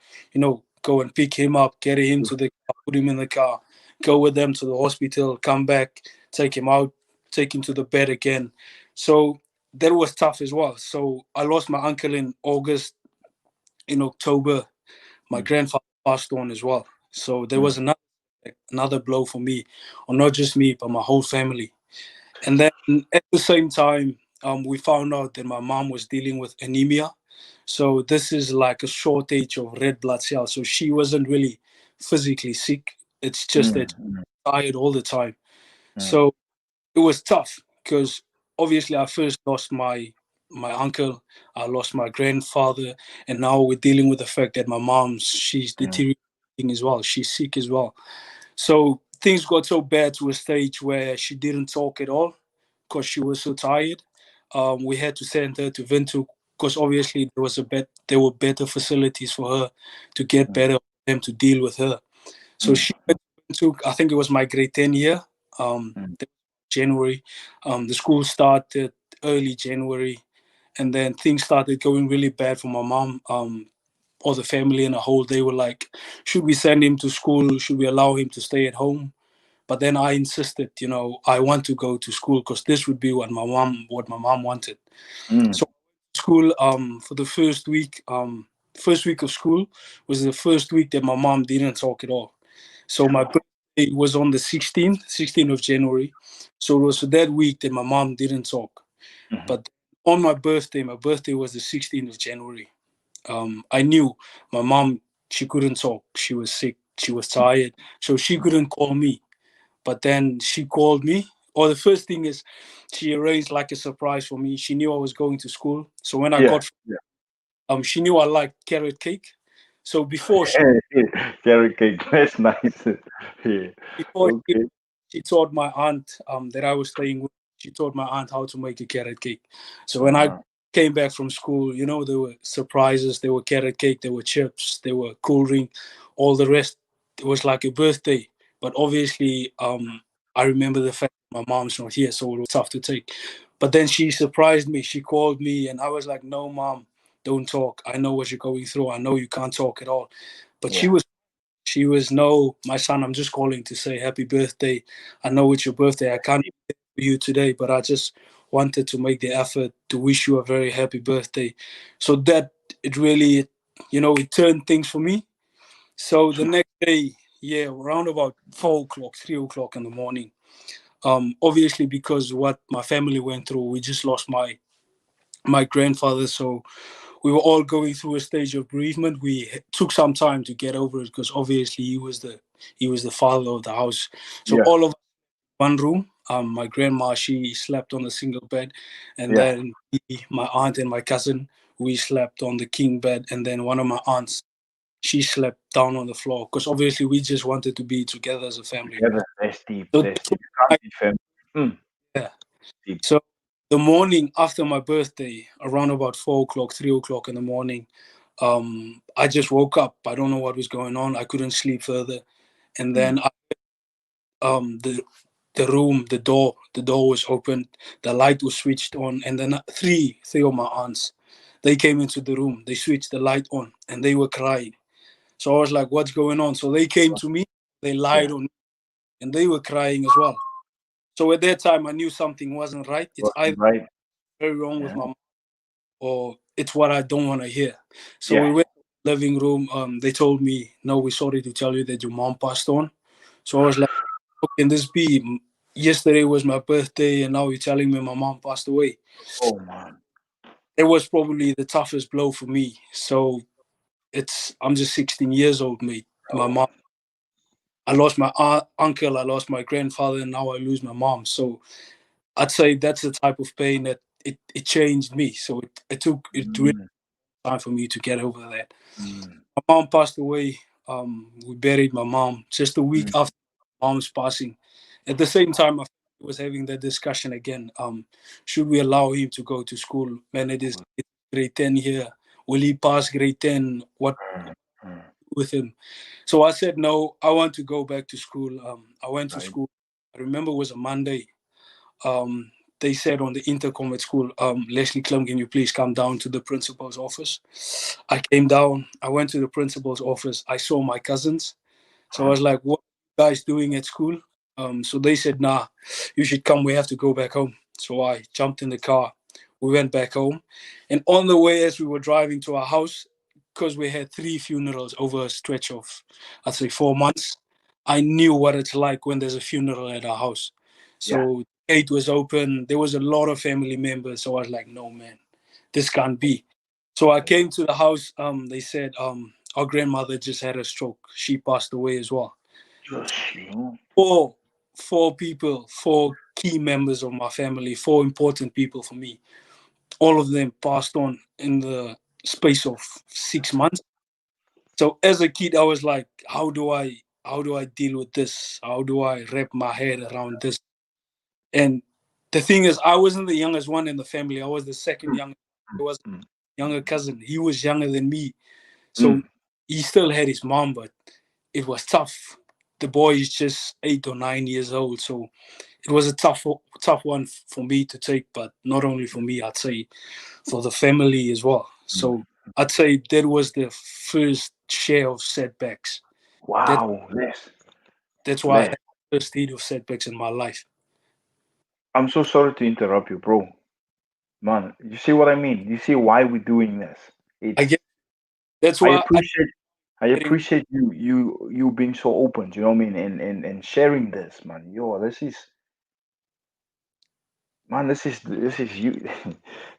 go and pick him up, carry him to the car, put him in the car, go with them to the hospital, come back, take him out, take him to the bed again. So that was tough as well. So I lost my uncle in August. In October, my grandfather passed on as well. So there Mm-hmm. was another blow for me, or not just me, but my whole family. And then at the same time, we found out that my mom was dealing with anemia. So this is like a shortage of red blood cells. So she wasn't really physically sick. It's just that Mm-hmm. she's tired all the time. Mm-hmm. So it was tough because obviously I first lost my uncle, I lost my grandfather, and now we're dealing with the fact that my mom's she's deteriorating as well. She's sick as well. So things got so bad to a stage where she didn't talk at all because she was so tired. We had to send her to Windhoek because obviously there were better facilities for her to get better, for them to deal with her. So she went to Windhoek. I think it was my grade 10 year, Mm-hmm. January. The school started early January, and then things started going really bad for my mom. Or the family in a whole, they were like, should we send him to school? Should we allow him to stay at home? But then I insisted, I want to go to school because this would be what my mom wanted. Mm-hmm. So school for the first week of school was the first week that my mom didn't talk at all. So my birthday was on the 16th of January. So it was for that week that my mom didn't talk. Mm-hmm. But on my birthday was the 16th of January. I knew my mom, she couldn't talk. She was sick. She was tired. So she couldn't call me. But then she called me. Or the first thing is she arranged like a surprise for me. She knew I was going to school. So when I Yeah, got yeah. she knew I liked carrot cake. So before Carrot cake. That's nice. Yeah. before Okay. she taught my aunt that I was staying with. She taught my aunt how to make a carrot cake. So when I Uh-huh. came back from school, there were surprises. There were carrot cake. There were chips. There were cool drink. All the rest. It was like a birthday. But obviously, I remember the fact that my mom's not here, so it was tough to take. But then she surprised me. She called me, and I was like, "No, mom, don't talk. I know what you're going through. I know you can't talk at all." But Yeah. she was, no, my son, I'm just calling to say happy birthday. I know it's your birthday. I can't be there for you today, but I just wanted to make the effort to wish you a very happy birthday. So that it really, it turned things for me. So the next day, yeah, around about 4 o'clock, 3 o'clock in the morning. Obviously, because what my family went through, we just lost my grandfather. So we were all going through a stage of bereavement. We took some time to get over it because obviously he was the father of the house. So Yeah. all of one room. My grandma, she slept on a single bed, and Yeah. then my aunt and my cousin, we slept on the king bed, and then one of my aunts, she slept down on the floor because obviously we just wanted to be together as a family. Together. That's deep. So That's deep. Can't be fam. Mm. yeah. Deep. So the morning after my birthday, around about 4 o'clock, 3 o'clock in the morning, I just woke up. I don't know what was going on. I couldn't sleep further, and Mm. then the room, the door was opened, the light was switched on, and then three of my aunts, they came into the room. They switched the light on, and they were crying. So I was like, "What's going on?" So they came to me. They Yeah. lied on me, and they were crying as well. So at that time, I knew something wasn't right. It's either Right. very wrong with Yeah. my mom, or it's what I don't want to hear. So Yeah. we went to the living room. They told me, "No, we're sorry to tell you that your mom passed on." So I was like, "How can this be? Yesterday was my birthday, and now you're telling me my mom passed away." Oh man. It was probably the toughest blow for me. So I'm just 16 years old, mate. My Oh. mom, I lost my uncle, I lost my grandfather, and now I lose my mom. So I'd say that's the type of pain that it changed me. So it took it really Mm. time for me to get over that. Mm. My mom passed away. We buried my mom just a week Mm. after my mom's passing. At the same time, my family was having that discussion again. Should we allow him to go to school? Man, it's grade 10 here. Will he pass grade 10? What Mm. Mm. with him? So I said, no, I want to go back to school. I went to Right. school. I remember it was a Monday. Um, they said on the intercom at school, Lesley Klim, can you please come down to the principal's office? I came down. I went to the principal's office. I saw my cousins. So I Uh-huh. was like, what are you guys doing at school? So they said, nah, you should come. We have to go back home. So I jumped in the car. We went back home. And on the way, as we were driving to our house, because we had 3 funerals over a stretch of, I'd say, 4 months, I knew what it's like when there's a funeral at our house. Yeah. So the gate was open. There was a lot of family members. So I was like, no, man, this can't be. So I came to the house. They said, our grandmother just had a stroke. She passed away as well. Just you. Four, four people, four key members of my family, four important people for me. All of them passed on in the space of 6 months. So as a kid, I was like, how do I deal with this? How do I wrap my head around this? And the thing is, I wasn't the youngest one in the family. I was the second Mm. youngest. There was Mm. a younger cousin. He was younger than me. So Mm. he still had his mom, but it was tough. The boy is just 8 or 9 years old, so it was a tough one for me to take. But not only for me, I'd say for the family as well. Mm. So I'd say that was the first share of setbacks. That Wow. Les. that's why I Les. had the first hit of setbacks in my life. I'm so sorry to interrupt you, bro. Man, you see what I mean? You see why we're doing this? I It's guess that's I why I appreciate I getting appreciate you being so open, you know what I mean, and sharing this, man. Yo, this is man, this is you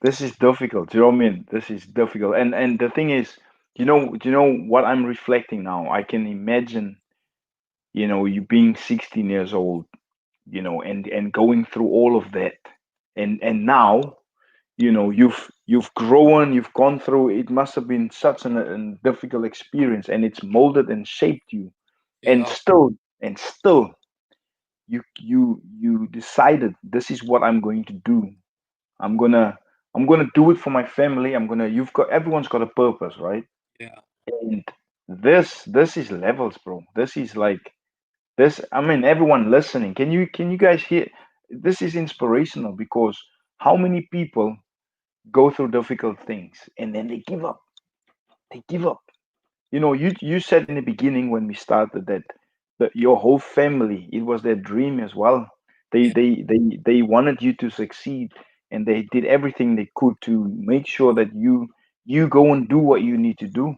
this is difficult, you know what I mean? This is difficult. And the thing is, you know what I'm reflecting now. I can imagine, you being 16 years old, and going through all of that. And now, you've grown, you've gone through. It must have been such a difficult experience, and it's molded and shaped you. And Yeah, still, you decided this is what I'm going to do. I'm gonna I'm gonna do it for my family. You've got everyone's got a purpose, right? yeah, And this is levels, bro. This is like this. I mean, everyone listening, can you guys hear? This is inspirational because how many people go through difficult things and then they give up. They give up. You said in the beginning when we started that your whole family, it was their dream as well. They yeah, they they they wanted you to succeed, and they did everything they could to make sure that you go and do what you need to do.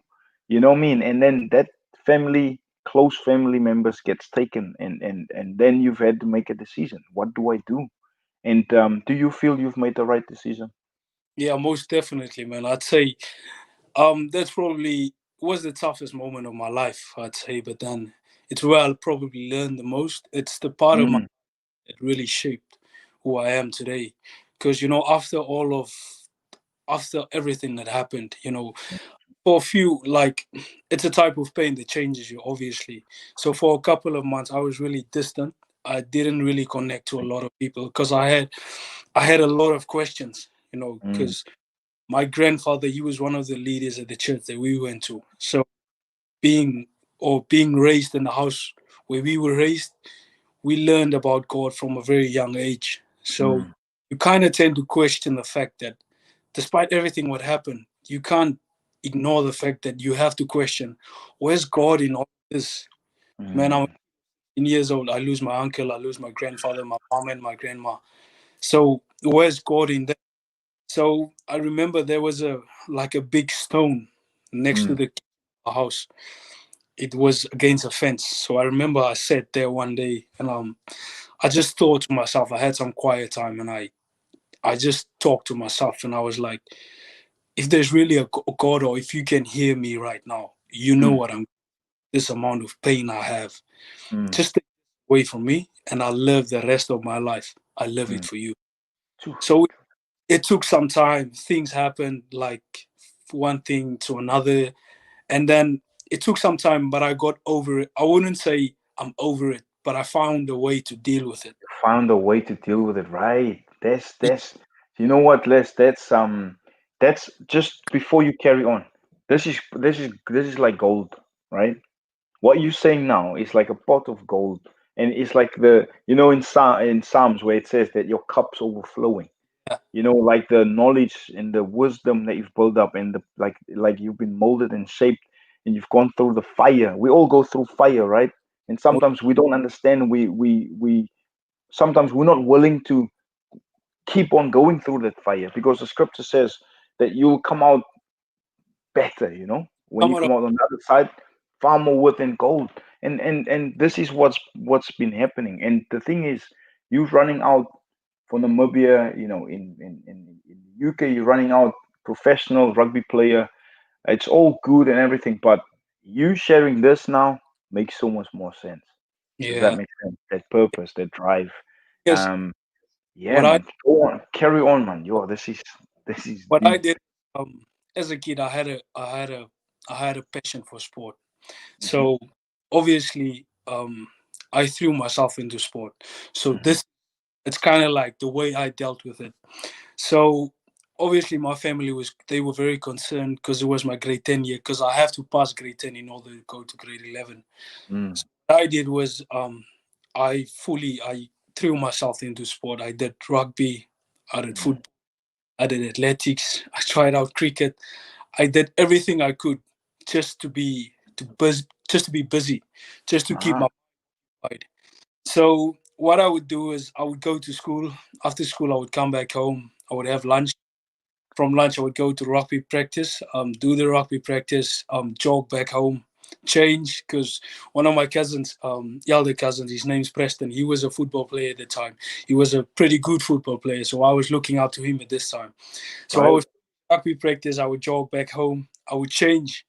You know what I mean? And then that family, close family members gets taken, and then you've had to make a decision. What do I do? And do you feel you've made the right decision? yeah. Most definitely, man. I'd say that's probably was the toughest moment of my life. I'd say, but then it's where I'll probably learn the most. It's the part of my Mm, that really shaped who I am today. Because after everything that happened, for a few, like, it's a type of pain that changes you, obviously. So for a couple of months I was really distant. I didn't really connect to a lot of people because I had a lot of questions, mm, because my grandfather, he was one of the leaders at the church that we went to. So being being raised in the house where we were raised, we learned about God from a very young age. So mm, you kind of tend to question the fact that despite everything what happened, you can't ignore the fact that you have to question, where's God in all this? Man, I'm mm, 18 years old. I lose my uncle, I lose my grandfather, my mom, and my grandma. So where's God in that? So I remember there was a big stone next to mm, the house. It was against a fence. So I remember I sat there one day and I just thought to myself, I had some quiet time and I just talked to myself and I was like, if there's really a God, or if you can hear me right now, you know mm, what I'm, this amount of pain I have. mm, Just take it away from me and I'll live the rest of my life. I live it mm. for you. Phew. So it took some time. Things happened, like one thing to another. And then it took some time, but I got over it. I wouldn't say I'm over it, but I found a way to deal with it. Found a way to deal with it, right? That's you know what, Les? That's just before you carry on. This is like gold, right? What you're saying now is like a pot of gold, and it's like in Psalms where it says that your cup's overflowing. Yeah, Like the knowledge and the wisdom that you've built up, and the like you've been molded and shaped, and you've gone through the fire. We all go through fire, right? And sometimes we don't understand. We sometimes we're not willing to keep on going through that fire because the scripture says that you'll come out better, when you come out come of, out on the other side, far more worth than gold. And this is what's been happening. And the thing is, you're running out for Namibia, in the UK, you're running out professional rugby player. It's all good and everything, but you sharing this now makes so much more sense. Does that yeah. make sense? That purpose, that drive. Yes, Um, yeah, what I man. Go on, carry on, man. Yo, this is what I deep. did as a kid, I had a passion for sport. Hmm. So obviously, I threw myself into sport. So Hmm. this it's kind of like the way I dealt with it. So obviously, my family they were very concerned because it was my grade 10 year because I have to pass grade 10 in order to go to grade 11. Mm, So what I did was I threw myself into sport. I did rugby, I did mm. football, I did athletics, I tried out cricket. I did everything I could just just to be busy, just to keep Ah, my mind. So what I would do is I would go to school. After school, I would come back home. I would have lunch. From lunch, I would go to rugby practice, do the rugby practice, jog back home, change, because one of my cousins, elder cousins, his name's Preston. He was a football player at the time. He was a pretty good football player, so I was looking up to him at this time. So I right, would rugby practice. I would jog back home. I would change.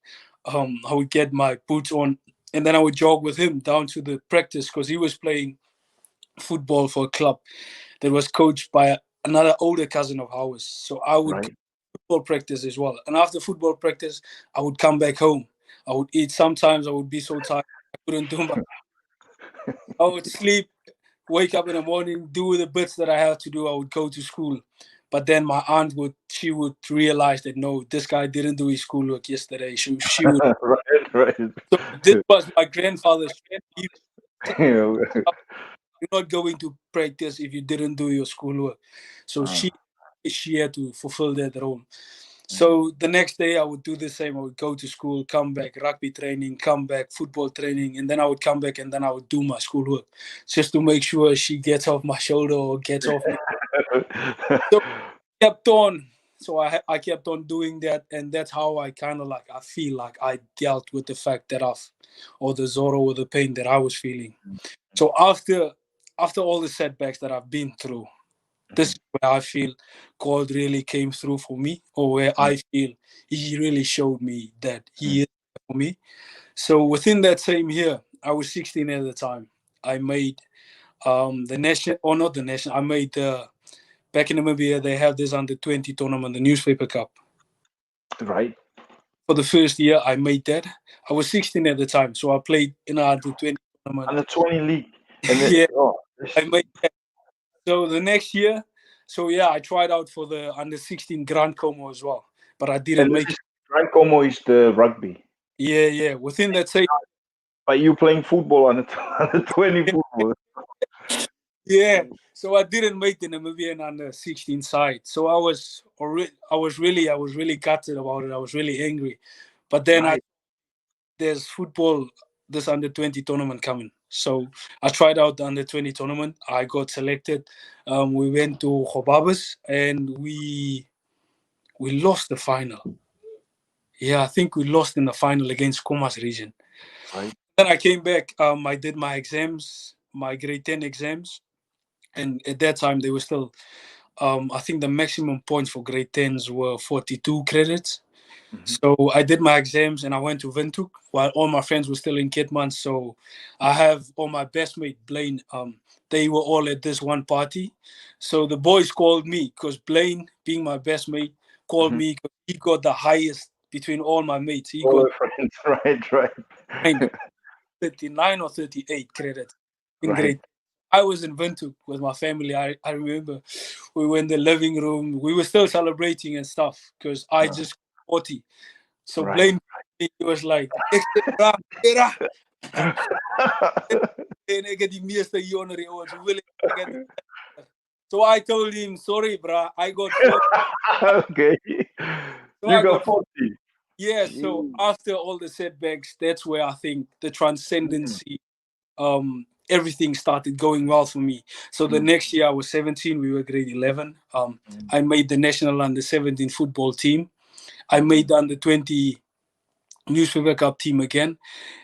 I would get my boots on, and then I would jog with him down to the practice because he was playing football for a club that was coached by another older cousin of ours. So I would right. football practice as well. And after football practice, I would come back home. I would eat. Sometimes I would be so tired I couldn't do my. I would sleep, wake up in the morning, do the bits that I have to do. I would go to school. But then my aunt would realize that no, this guy didn't do his schoolwork yesterday. She would. Right, right. So this was my grandfather's strength. He Yeah. You're not going to practice if you didn't do your schoolwork. So Ah, she had to fulfill that role. mm, So the next day I would do the same. I would go to school, come back, rugby training, come back, football training, and then I would come back and then I would do my schoolwork just to make sure she gets off my shoulder or gets off me. So I kept on. So I kept on doing that, and that's how I kind of like I feel like I dealt with the fact that or the Zorro or the pain that I was feeling. So after all the setbacks that I've been through, this mhm, is where I feel God really came through for me, or where mm, I feel He really showed me that mm. He is there for me. So within that same year, I was 16 at the time. I made the national, or not the national. I made the back in Namibia. They have this under 20 tournament, the newspaper cup. Right. For the first year, I made that. I was 16 at the time, so I played in an under 20 And the tournament. 20 league. And then, Yeah, oh, I made that. So the next year, so yeah, I tried out for the under 16 Grand Como as well, but I didn't and this make is it. Gran Como is the rugby. Yeah, yeah. Within that same, But you playing football on the on the 20 football. yeah. So I didn't make the Namibian under 16 side. So I was really gutted about it. I was really angry. But then Right. there's football, this under 20 tournament coming. So I tried out the under 20 tournament. I got selected. We went to Hobabas and we lost the final. Yeah, I think we lost in the final against Comas region. Right. Then I came back. I did my exams, my grade 10 exams. And at that time, they were still, I think the maximum points for grade 10s were 42 credits. Hmm. So I did my exams and I went to Windhoek while all my friends were still in Kitman. So I have all my best mate, Blaine. They were all at this one party. So the boys called me because Blaine, being my best mate, called Hmm. me because he got the highest between all my mates. He All got the friends. Right, right. 39 or 38 credits in Right, grade. I was in Windhoek with my family. I remember we were in the living room. We were still celebrating and stuff because I just got 40. So right. Blaine, he was like, extra, era. En ek het die meeste hier onder die ouens. Hoeveel ek het? So I told him, sorry, bro, I got 40. Okay. So You I got got 40. 40. Yeah, so Jeez. after all the setbacks, that's where I think the Mm, transcendency, everything started going well for me. So the mm, next year I was 17, we were grade 11. mm, I made the national under 17 football team. I mhm. made the under 20 newspaper cup team again.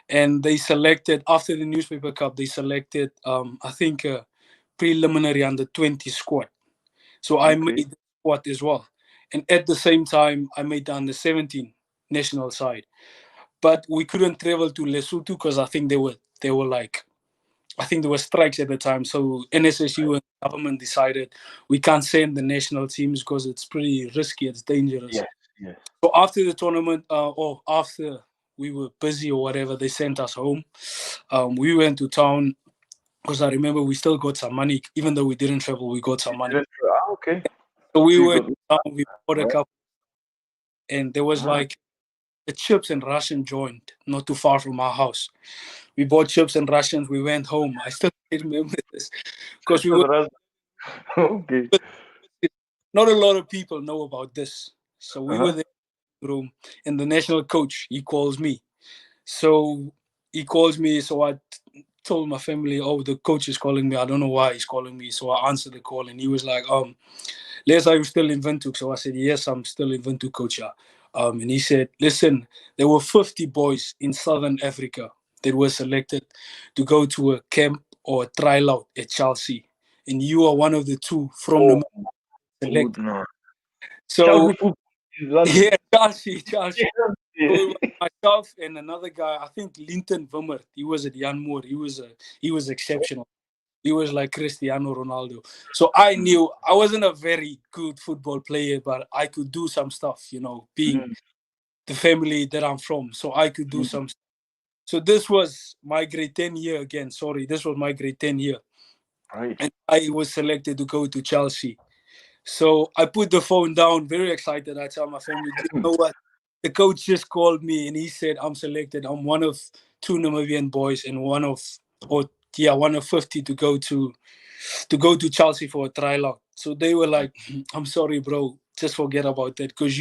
And they selected, after the newspaper cup, they selected, I think, a preliminary under 20 squad. So I made Okay. the squad as well. And at the same time, I made the under 17 national side. But we couldn't travel to Lesotho because I think they were like, I think there were strikes at the time. So NSSU and government decided we can't send the national teams because it's pretty risky, it's dangerous. Yes, yes. So after the tournament, or after we were busy or whatever, they sent us home. We went to town because I remember we still got some money, even though we didn't travel. We got some money. Okay. So we So you went got to town. We bought a right. couple, and there was Ah, like a chips and Russian joint not too far from our house. We bought chips and Russians. We went home. I still remember this because we so were the rest. Okay. not a lot of people know about this. So we were Uh-huh. in the room, and the national coach he calls me. So he calls me. So I told my family, "Oh, the coach is calling me. I don't know why he's calling me." So I answered the call, and he was like, Les, are you still in Windhoek?" So I said, "Yes, I'm still in Windhoek, coach." Yeah. And he said, "Listen, there were 50 boys in Southern Africa that were selected to go to a camp or a trial out at Chelsea, and you are one of the two from Oh, the good selected." no. So Chelsea football in London. yeah, Chelsea. So it Yeah. was myself and another guy. I think Linton Wimmer. He was at Jan Moore. He was exceptional. He was like Cristiano Ronaldo. So I knew I wasn't a very good football player, but I could do some stuff, being Mm, the family that I'm from. So I could do mm, some. So this was my grade 10 year again. Sorry, this was my grade 10 year. right. And I was selected to go to Chelsea. So I put the phone down, very excited. I tell my family, do you know what? The coach just called me and he said, I'm selected. I'm one of two Namibian boys and one of 50 to go to Chelsea for a trial out. So they were like, I'm sorry, bro. Just forget about that. Because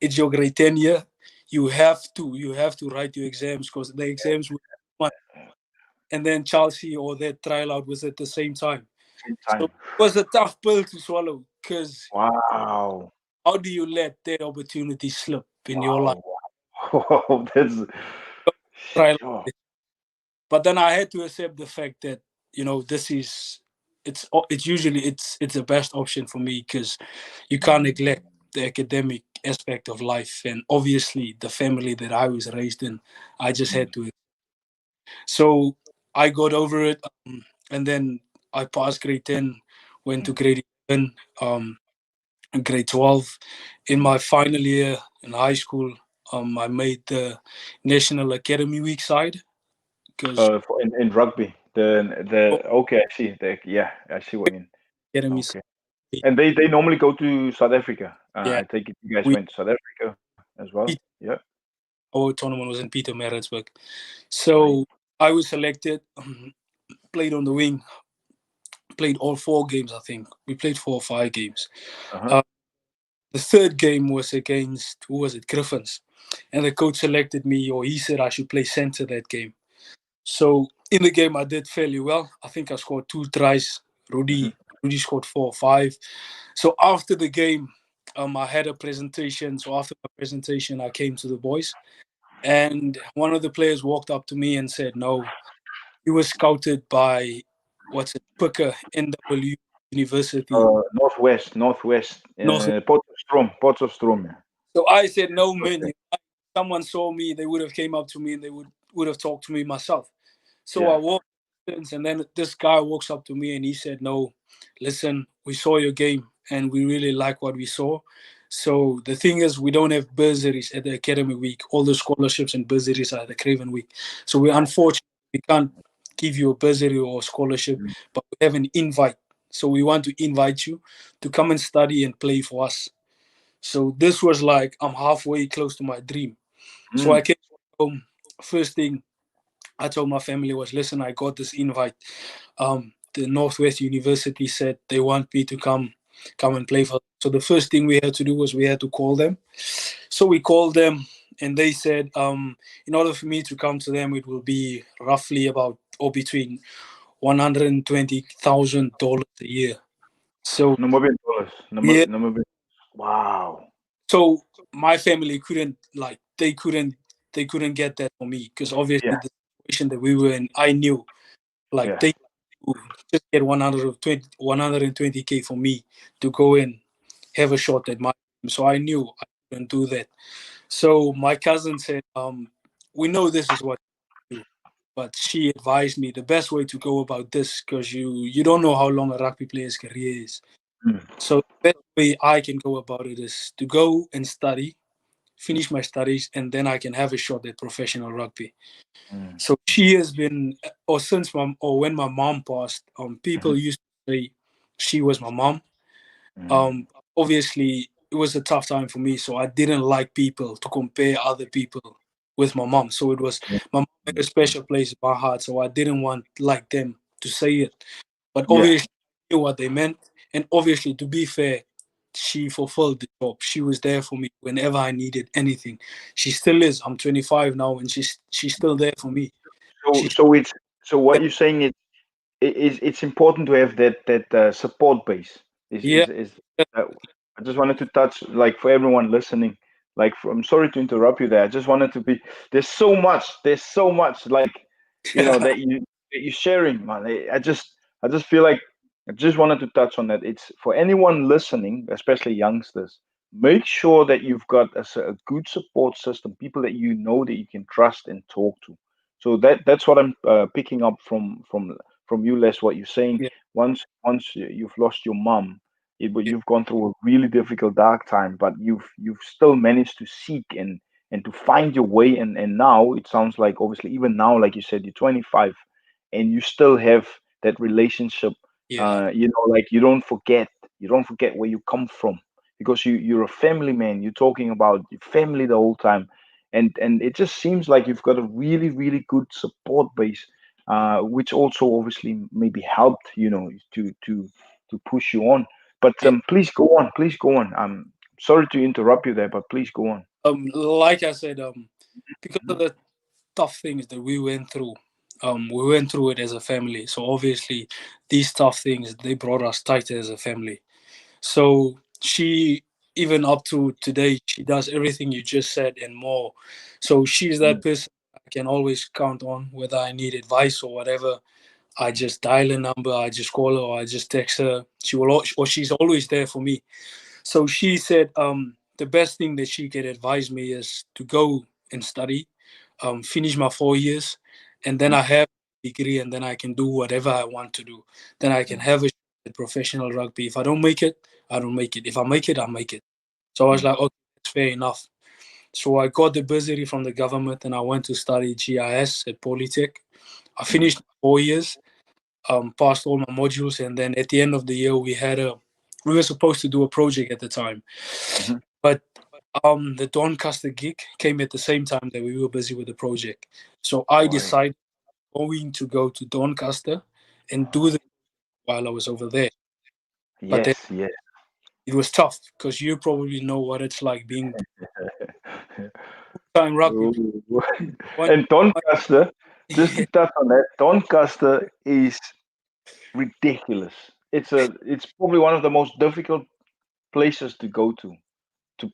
it's your grade 10 year. You have to write your exams because the exams were one. And then Chelsea or that trial out was at the same time. Same So time. it was a tough pill to swallow because Wow. how do you let that opportunity slip in your life? Wow. Wow. That's Trial. oh, But then I had to accept the fact that this is it's usually it's the best option for me because you can't neglect the academic aspect of life and obviously the family that I was raised in. I just mm, had to. So I got over it, and then I passed grade 10, went to mm, grade 11, and grade 12. In mm. my final year in high school, I made the National Academy Week side because In rugby, the okay, I see. Yeah, I see what you mean. academy side. Okay. And they normally go to South Africa. Yeah, I take it you guys we went to South Africa as well. Yeah. our tournament was in Pietermaritzburg. Right. So I was selected, played on the wing, played all 4 games. I think we played 4 or 5 games. Uh-huh. Uh, the third game was against who was it, Griffins, and the coach selected me, or he said I should play center that game. So in the game, I did fairly well. I think I scored 2 tries. Hmm. Rudy scored 4 or 5. So after the game, I had a presentation. So after my presentation, I came to the boys, and one of the players walked up to me and said, "No, he was scouted by what's it, Picker NW University, Northwest. North." Potchefstroom. So I said, "No, Okay. man. If someone saw me, they would have came up to me and they would have talked to me myself." So I Yeah. walked, and then this guy walks up to me and he said, "No, listen, we saw your game and we really like what we saw. So the thing is, we don't have bursaries at the academy week. All the scholarships and bursaries are at the Craven week. So we unfortunately we can't give you a bursary or scholarship, Mm, but we have an invite. So we want to invite you to come and study and play for us." So this was like I'm halfway close to my dream. So I mm, came home. First thing I told my family was, "Listen, I got this invite. The Northwest University said they want me to come and play for them." So the first thing we had to do was we had to call them. So we called them and they said, in order for me to come to them, it will be roughly about or between $120,000 a year. So Namibian dollars. yeah, Namibian. Wow. so my family couldn't like they couldn't get that for me because obviously Yeah. the situation that we were in, I knew like Yeah. they just get 120K for me to go and have a shot at my team. So I knew I couldn't do that. So my cousin said, we know this is what you do, but she advised me the best way to go about this because you don't know how long a rugby player's career is. Mm, So the best way I can go about it is to go and study, finish my studies, and then I can have a shot at professional rugby. mm, So she has been, or since when my mom passed, mhm, people used to say she was my mom. mm, Obviously, it was a tough time for me, so I didn't like people to compare other people with my mom. So it was mm, my mom had mm, a mm. special place in my heart, so I didn't want like them to say it. But Yeah. obviously, I knew what they meant, and obviously, to be fair, she fulfilled the job. She was there for me whenever I needed anything. She still is. I'm 25 now, and she's still there for me. So She so it's so what you're saying is it's important to have that support base. Yeah, Uh, I just wanted to touch like for everyone listening. I'm sorry to interrupt you there. I just wanted to be. There's so much like that you're sharing, man. I just feel like I just wanted to touch on that. It's for anyone listening, especially youngsters. Make sure that you've got a good support system, people that you know that you can trust and talk to. So that's what I'm picking up from from you, Les, what you're saying. yeah, Once you've lost your mom, but yeah, you've gone through a really difficult dark time, but you've still managed to seek and to find your way. And now it sounds like, obviously, even now, like you said, you're 25, and you still have that relationship. yeah, Like you don't forget where you come from, because you're a family man. You're talking about your family the whole time, and it just seems like you've got a really really good support base, which also obviously maybe helped, to push you on. But yeah. please go on. I'm sorry to interrupt you there, but please go on. Like I said, because of Mhm. the tough things that we went through it as a family. So obviously, these tough things they brought us tighter as a family. So she, even up to today, she does everything you just said and more. So she's that person I can always count on, whether I need advice or whatever. I just dial a number, I just call her, or I just text her. Or she's always there for me. So she said, the best thing that she could advise me is to go and study, finish my 4 years, and then Mhm. I have a degree, and then I can do whatever I want to do. Then I can Mhm. have a shot at professional rugby. If I don't make it, I don't make it. If I make it, I make it. So I was Mhm. like, okay, that's fair enough. So I got the bursary from the government, and I went to study GIS at Polytech. I Mhm. finished 4 years, passed all my modules, and then at the end of the year, we were supposed to do a project at the time, Mhm. but the Doncaster gig came at the same time that we were busy with the project. So I Right. decided going to go to Doncaster and do the while I was over there. But then Yes, yes. it was tough because you probably know what it's like being time rugby player. Ooh. One, And Doncaster, just to touch on that, Doncaster is ridiculous. It's probably one of the most difficult places to go to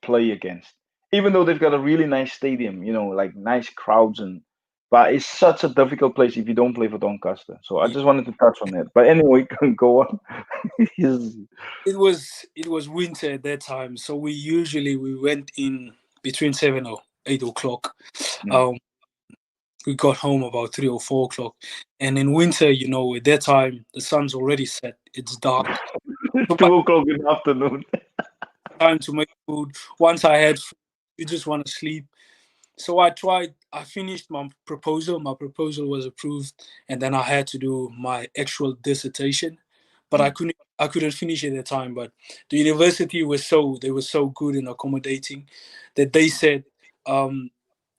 play against. Even though they've got a really nice stadium, like nice crowds, but it's such a difficult place if you don't play for Doncaster. So I just wanted to touch on that. But anyway, go on. Yes. it was winter at that time, so we went in between 7 or 8 o'clock. Mm. Um, we got home about 3 or 4 o'clock, and in winter, at that time the sun's already set. It's dark. So by 2 o'clock in the afternoon. the time to make food, once I had food, you just want to sleep. So I finished my proposal. My proposal was approved, and then I had to do my actual dissertation, but Mm. I couldn't finish at the time. But the university they were so good and accommodating that they said, um,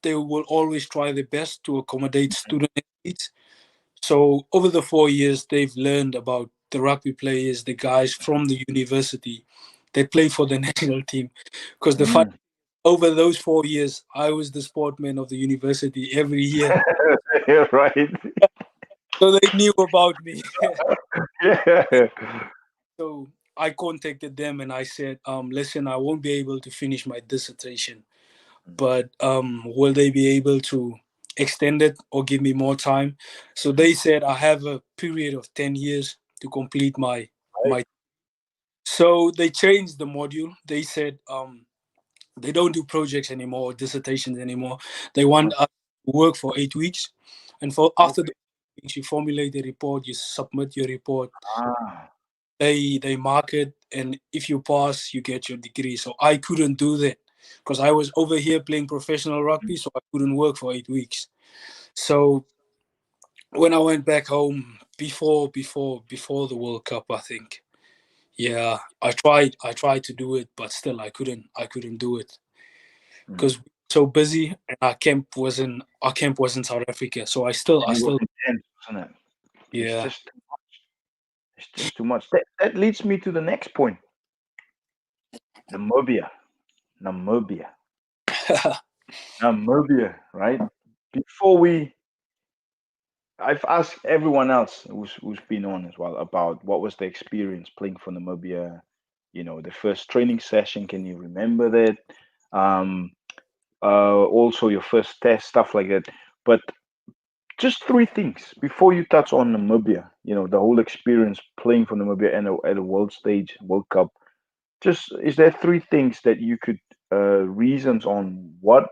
they will always try their best to accommodate student needs. So over the 4 years, they've learned about the rugby players, the guys from the university. They play for the national team, because Mm. over those 4 years, I was the sportman of the university every year. Right. So they knew about me. Yeah. So I contacted them and I said, listen, I won't be able to finish my dissertation, but will they be able to extend it or give me more time? So they said I have a period of 10 years to complete my. So they changed the module. They said, they don't do projects anymore, dissertations anymore. They want us to work for 8 weeks, and for after the Okay. weeks, you formulate a report, you submit your report, Ah. they mark it, and if you pass, you get your degree. So I couldn't do that because I was over here playing professional rugby, so I couldn't work for 8 weeks. So when I went back home before the World Cup, I think, yeah, I tried to do it, but still I couldn't do it Mm. because we were so busy, and our camp was in South Africa. So I And it was still intense, wasn't it? It's yeah. just it's just too much. That leads me to the next point. Namibia. Namibia. Namibia, right? Before I've asked everyone else who's been on as well about what was the experience playing for Namibia. The first training session. Can you remember that? Um, Also your first test, stuff like that. But just three things before you touch on Namibia. The whole experience playing for Namibia and at a world stage, World Cup. Just is there three things that you could reasons on what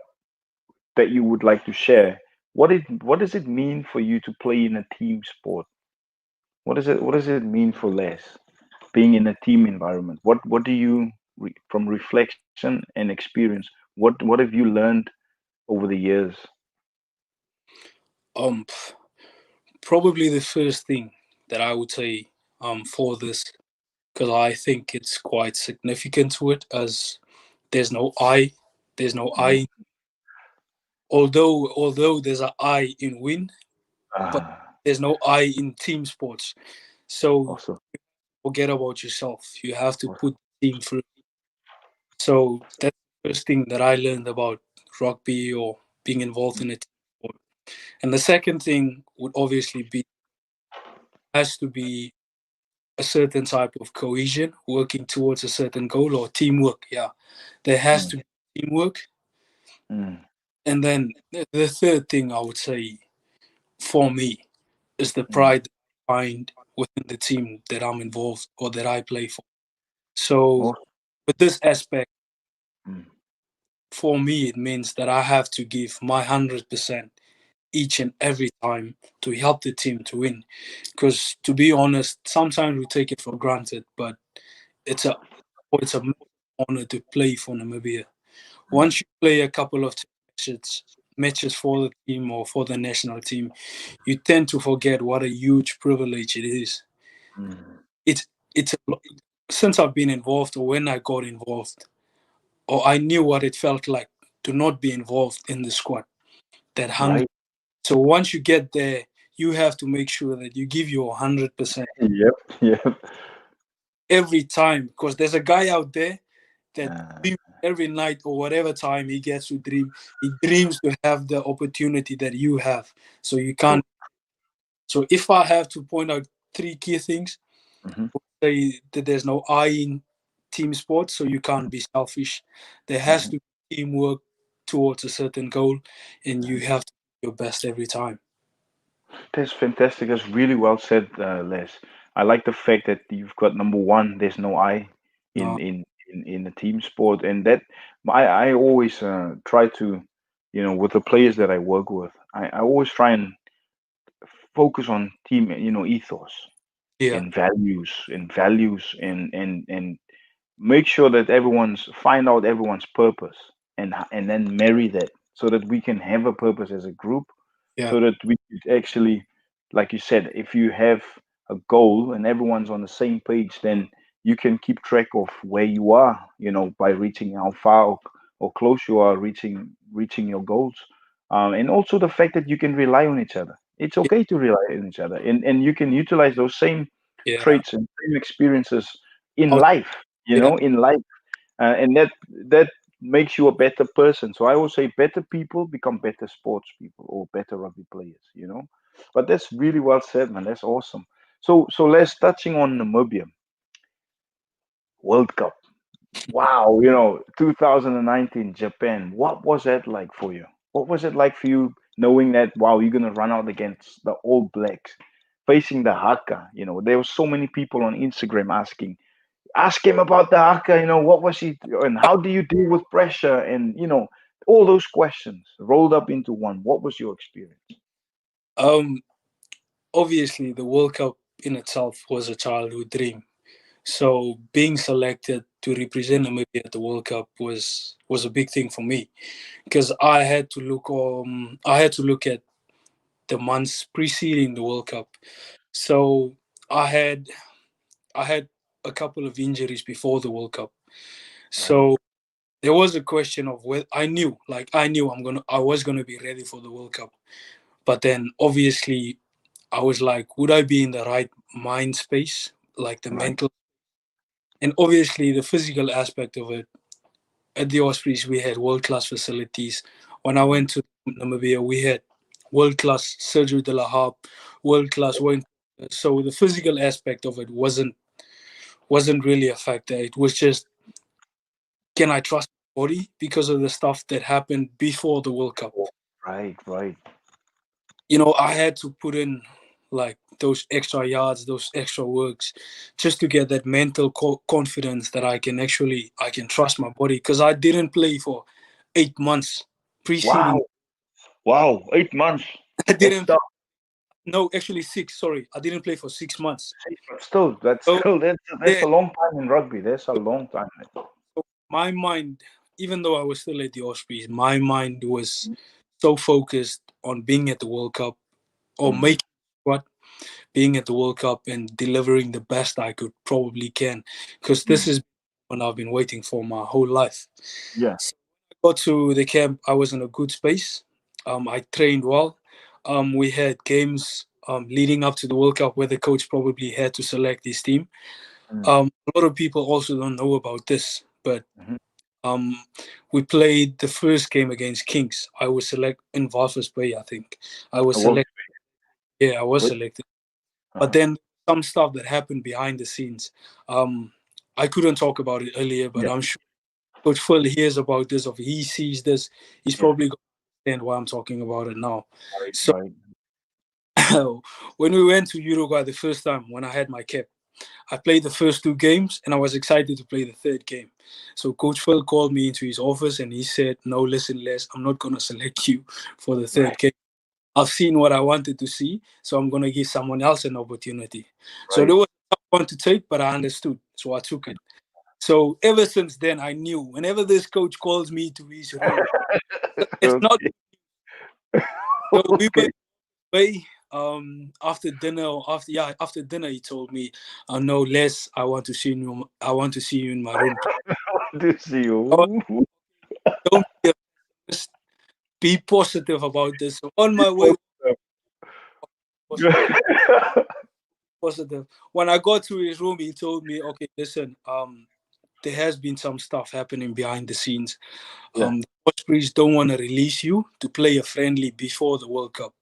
that you would like to share? What does it mean for you to play in a team sport? What does it mean for Les being in a team environment? What do you from reflection and experience? What have you learned over the years? Um, Probably the first thing that I would say for this, because I think it's quite significant to it, as there's no I, there's no Yeah. I. Although there's a I in win, but Ah, there's no I in team sports. So awesome. forget about yourself. You have to Awesome. put the team first. So that's the first thing that I learned about rugby or being involved in a team sport. And the second thing would obviously be has to be a certain type of cohesion, working towards a certain goal or teamwork. Yeah, there has Mm, to be teamwork. mm, And then the third thing I would say for me is the mm. pride I find within the team that I'm involved or that I play for. So Awesome. with this aspect, Mm, for me, it means that I have to give my 100% each and every time to help the team to win. Because to be honest, sometimes we take it for granted, but it's a it's a honor to play for Namibia. mm. Once you play a couple of matches for the team or for the national team, you tend to forget what a huge privilege it is. Mm. It's since I've been involved or when I got involved, or I knew what it felt like to not be involved in the squad. That hunger. Right. So once you get there, you have to make sure that you give your 100% Yep. Yep. every time, because there's a guy out there that Uh, dreams every night or whatever time he gets to dream. He dreams to have the opportunity that you have. So you true. can't. So if I have to point out three key things, Hmm. say that there's no I in team sports, so you can't be selfish. There has Hmm. to be teamwork towards a certain goal, and you have to do your best every time. That's fantastic. That's really well said, Les. I like the fact that you've got number one. There's no I Uh, in a team sport, and that I always try to, with the players that I work with, I always try and focus on team, ethos yeah, and values and make sure that everyone's find out everyone's purpose and then marry that so that we can have a purpose as a group yeah, so that we could actually, like you said, if you have a goal and everyone's on the same page, then you can keep track of where you are, by reaching how far or close you are reaching your goals. And also the fact that you can rely on each other. It's yeah, okay to rely on each other, and you can utilize those same yeah. traits and same experiences in Oh, life, yeah. in life, and that makes you a better person. So I always say better people become better sports people or better rugby players. But that's really well said, man. That's awesome. So let's touching on Namibia World Cup. Wow, 2019 Japan. What was that like for you? What was it like for you knowing that wow, you're gonna run out against the All Blacks, facing the Haka? There were so many people on Instagram asking, ask him about the haka, what was he and how do you deal with pressure and all those questions rolled up into one. What was your experience? Um, Obviously, the World Cup in itself was a childhood dream. So being selected to represent Namibia at the World Cup was a big thing for me because I had to look at the months preceding the World Cup. So I had I had a couple of injuries before the World Cup. Right. So there was a question of whether I knew I was gonna be ready for the World Cup. But then obviously I was like, would I be in the right mind space? Like the Right. mental and obviously the physical aspect of it. At the Ospreys we had world class facilities. When I Mm. went to Namibia, we had world class Sergio de la Harp, world class wind. So the physical aspect of it wasn't really a factor. It was just, can I trust my body because of the stuff that happened before the World Cup? Right. Right. I had to put in like those extra yards, those extra works, just to get that mental confidence that I can trust my body because I didn't play for 8 months preceding. Wow. Wow, 8 months. I That's didn't tough. No, actually 6. Sorry, I didn't play for 6 months. But still, So that's yeah, a long time in rugby. That's a long time. so my mind, even though I was still at the Ospreys, my mind was so focused on being at the World Cup or Mm. making what being at the World Cup and delivering the best I could probably can, because this Mm. is what I've been waiting for my whole life. Yeah. So I got to the camp, I was in a good space. I trained well. We had games leading up to the World Cup where the coach probably had to select his team. Mm. A lot of people also don't know about this, but Mhm. um, we played the first game against Kings. I was selected in Walvis Bay, I think. I was I will. selected. Yeah, I was Wait. selected. But Uh-huh. then some stuff that happened behind the scenes. Um, I couldn't talk about it earlier, but Yeah. I'm sure Coach Phil hears about this, or he sees this, he's Yeah. probably going to understand why I'm talking about it now. Right. So Right. when we went to Uruguay the first time, when I had my cap, I played the first 2 games and I was excited to play the third game. So Coach Phil called me into his office and he said, "No, listen, Les, I'm not going to select you for the third Right. game. I've seen what I wanted to see, so I'm going to give someone else an opportunity." So Right. there was a tough one to take, but I understood. So I took it. So ever since then, I knew whenever this coach calls me to his room, it's not. Okay. So we Okay. went away after dinner. Or after dinner, he told me, "No, Les, I want to see you. I want to see you in my room. To see Oh, you. don't be just be positive about this." So on my way, positive, positive. When I got to his room, he told me, "Okay, listen, there has been some stuff happening behind the scenes. Yeah. The Ospreys don't want to release you to play a friendly before the World Cup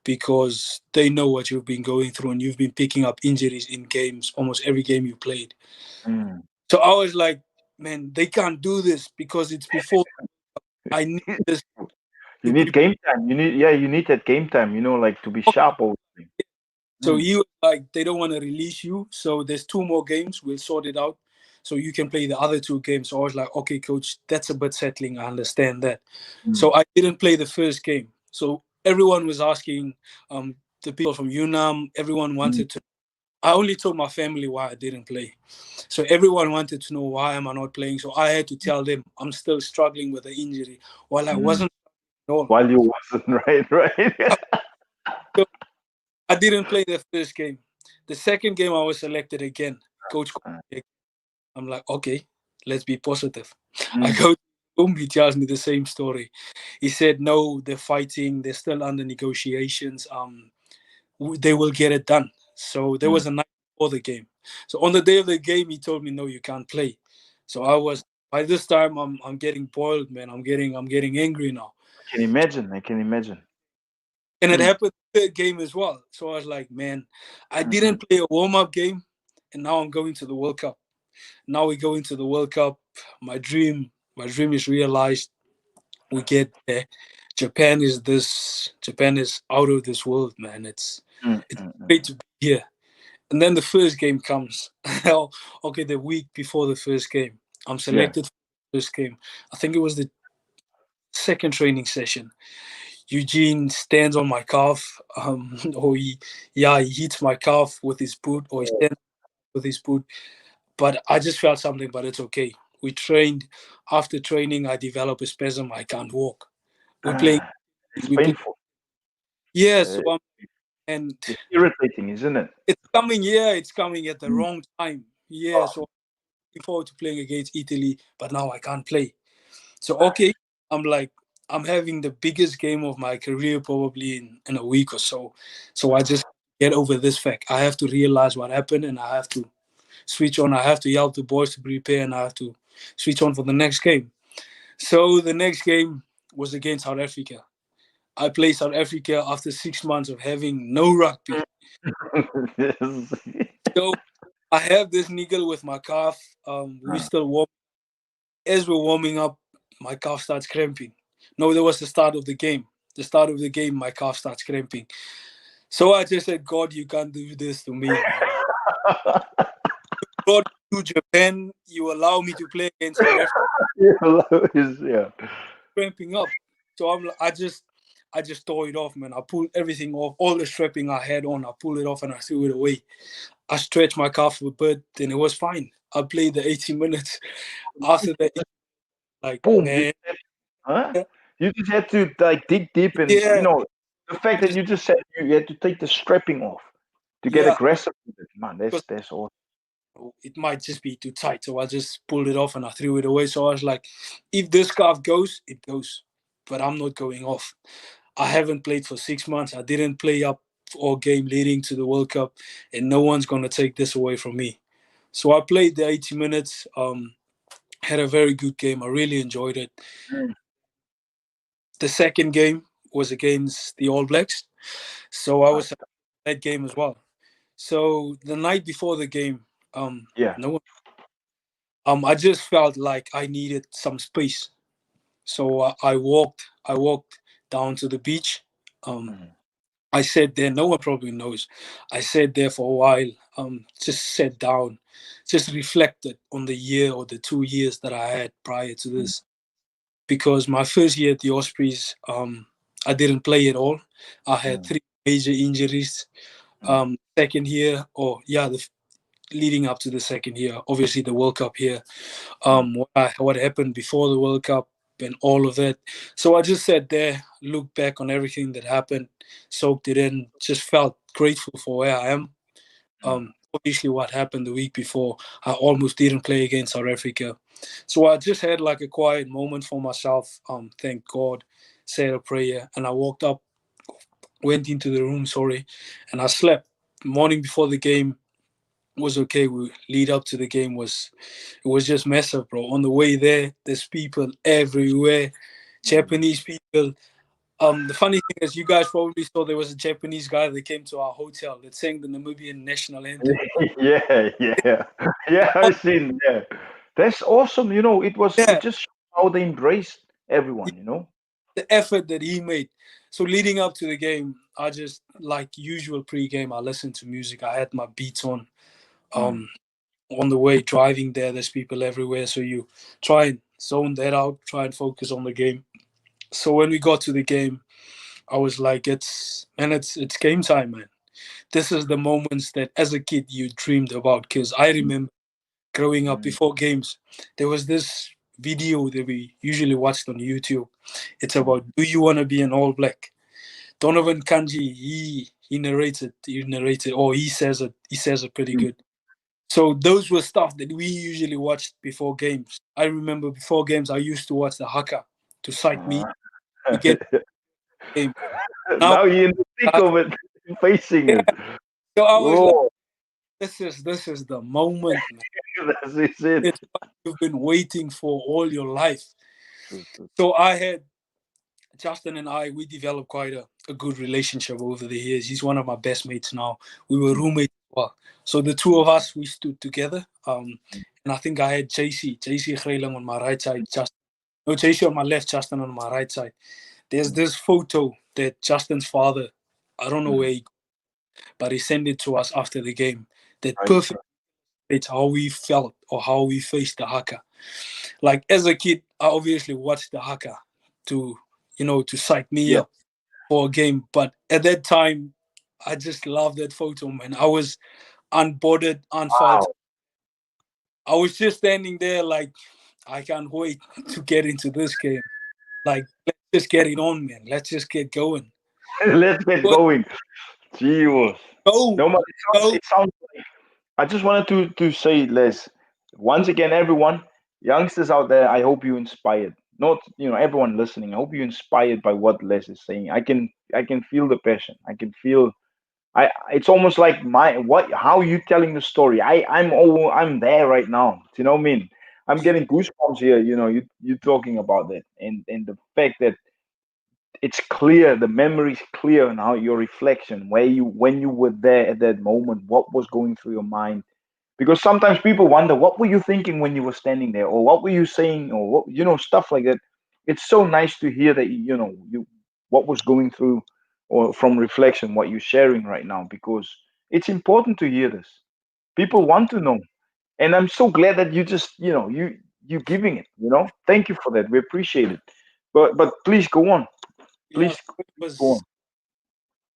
because they know what you've been going through and you've been picking up injuries in games, almost every game you played." Mm. So I was like, man, they can't do this because it's before. I need this You to need prepare. game time. You need that game time, like to be sharp all the time. So Mm. he was like, they don't want to release you. So there's 2 more games. We'll sort it out. So you can play the other 2 games. So I was like, okay, coach, that's a bit settling. I understand that. Mm. So I didn't play the first game. So everyone was asking, the people from UNAM, everyone Mm. wanted to. I only told my family why I didn't play. So everyone wanted to know why am I not playing. So I had to tell them I'm still struggling with the injury. While I Mm. wasn't at all. While you wasn't right, right. So I didn't play the first game. The second game I was selected again. Coach called me again. I'm like, okay, let's be positive. I Mm. go to home, he tells me the same story. He said, no, they're fighting, they're still under negotiations. They will get it done. So there Mm. was a night before the game. So on the day of the game, he told me, no, you can't play. So I was by this time I'm getting boiled, man. I'm getting angry now. I can imagine. I can imagine. And it Mm. happened the third game as well. So I was like, man, I Mm-mm. didn't play a warm-up game and now I'm going to the World Cup. Now we go into the World Cup. My dream is realized. We get there. Japan is out of this world, man. Mm. It's Mm. great to be here. And then the first game comes. Okay, the week before the first game, I'm Yeah. selected for the first game. I think it was the second training session. Eugene stands on my calf, or he hits my calf with his boot, or he stands with his boot. But I just felt something, but it's okay. We trained. After training, I develop a spasm. I can't walk. We're playing. It's We play. painful. Yeah, Uh, so and it's irritating, isn't it? it's coming. Yeah, it's coming at the Mm. wrong time. Yeah, Oh. so looking forward to playing against Italy, but now I can't play. So okay, I'm like I'm having the biggest game of my career probably in a week or so. So I just get over this fact. I have to realize what happened and I have to switch on. I have to help the boys to prepare and I have to switch on for the next game. So the next game was against South Africa. I played South Africa after 6 months of having no rugby. Yes. So I have this niggle with my calf. We Ah. still warm. As we're warming up, my calf starts cramping. No, that was the start of the game. The start of the game, my calf starts cramping. So I just said, God, you can't do this to me, man. Brought me to Japan. You allow me to play against South Africa, Yeah. Yeah. cramping up. So I just I just tore it off, man. I pulled everything off, all the strapping I had on. I pulled it off and I threw it away. I stretched my calf a bit, and it was fine. I played the 80 minutes. After that, like, Boom. man, Huh? You just had to like dig deep, and yeah, the fact that just you just said you had to take the strapping off to get yeah. aggressive with it, man. Because That's awesome. it might just be too tight, so I just pulled it off and I threw it away. So I was like, if this calf goes, it goes, but I'm not going off. I haven't played for 6 months. I didn't play up all game leading to the World Cup, and no one's gonna take this away from me. So I played the 80 minutes. Had a very good game. I really enjoyed it. Mm, The second game was against the All Blacks, so I was nice. at that game as well. So the night before the game, Yeah. no one, I just felt like I needed some space. So I walked down to the beach. Um, Mhm, I sat there. No one probably knows. I sat there for a while. Just sat down, just reflected on the year or the 2 years that I had prior to mm, this. Because my first year at the Ospreys, I didn't play at all. I had mm, 3 major injuries. mm, Second year, or yeah, leading up to the second year, obviously the World Cup here. mm, What happened before the World Cup and all of that. So I just sat there, looked back on everything that happened, soaked it in, just felt grateful for where I am. mm, Obviously, what happened the week before, I almost didn't play against South Africa. So I just had like a quiet moment for myself. Thank God, said a prayer, and I walked up, went into the room, sorry, and I slept. Morning before the game was okay. We lead up to the game was it was just massive, bro. On the way there, there's people everywhere, mm. Japanese people. The funny thing is, you guys probably saw there was a Japanese guy that came to our hotel that sang the Namibian national anthem. Yeah, yeah, yeah. I've seen. Yeah, that's awesome. It Yeah, just shows how they embraced everyone. the effort that he made. So leading up to the game, I just like usual pre-game. I listened to music. I had my beats on. Mm, Um, on the way driving there, there's people everywhere. So you try and zone that out. Try and focus on the game. So when we got to the game, I was like, it's game time, man. This is the moments that as a kid you dreamed about. Because I remember growing up mm, before games, there was this video that we usually watched on YouTube. It's mm, about, do you want to be an All Black? Donovan Kanji, he narrated, or he says it pretty mm. good. So those were stuff that we usually watched before games. I remember before games, I used to watch the haka to psych me Alright. to get the game. Now, Now you're in the thick I, of it, facing yeah, it. so I was like, Oh, this is the moment, man. that's it. It's what you've been waiting for all your life. True, true. So I had Justin and I, we developed quite a good relationship over the years. He's one of my best mates now. We were Mm, roommates as well. So the two mm, of us, we stood together. mm, And I think I had JC Greiling on my right side, no, JC on my left, Justin on my right side. There's mm, this photo that Justin's father, I don't know mm. where but he sent it to us after the game. That Right. perfect it's how we felt or how we faced the haka. Like as a kid, I obviously watched the haka to, to psych me Yeah. up for a game. But at that time, I just loved that photo, man. I was unbothered, unfiltered. Wow. I was just standing there like, I can't wait to get into this game. Like, let's just get it on, man. Let's just get going. Let's get But going. Jesus. go, No, man, go. it sounds like I just wanted to say, Les, once again, everyone, youngsters out there, I hope you inspired. Not, everyone listening. I hope you inspired by what Les is saying. I can feel the passion. I can feel. It's almost like how you telling the story. I'm there right now. Do you know what I mean? I'm getting goosebumps here. You talking about that, and the fact that it's clear, the memory's clear, and how your reflection, where you when you were there at that moment, what was going through your mind. Because sometimes people wonder, what were you thinking when you were standing there, or what were you saying, or stuff like that. It's so nice to hear that you what was going through, or from reflection, what you're sharing right now, because it's important to hear this. People want to know, and I'm so glad that you just you giving it. Thank you for that. We appreciate it. But please go on. Yeah, Please, so it please go on.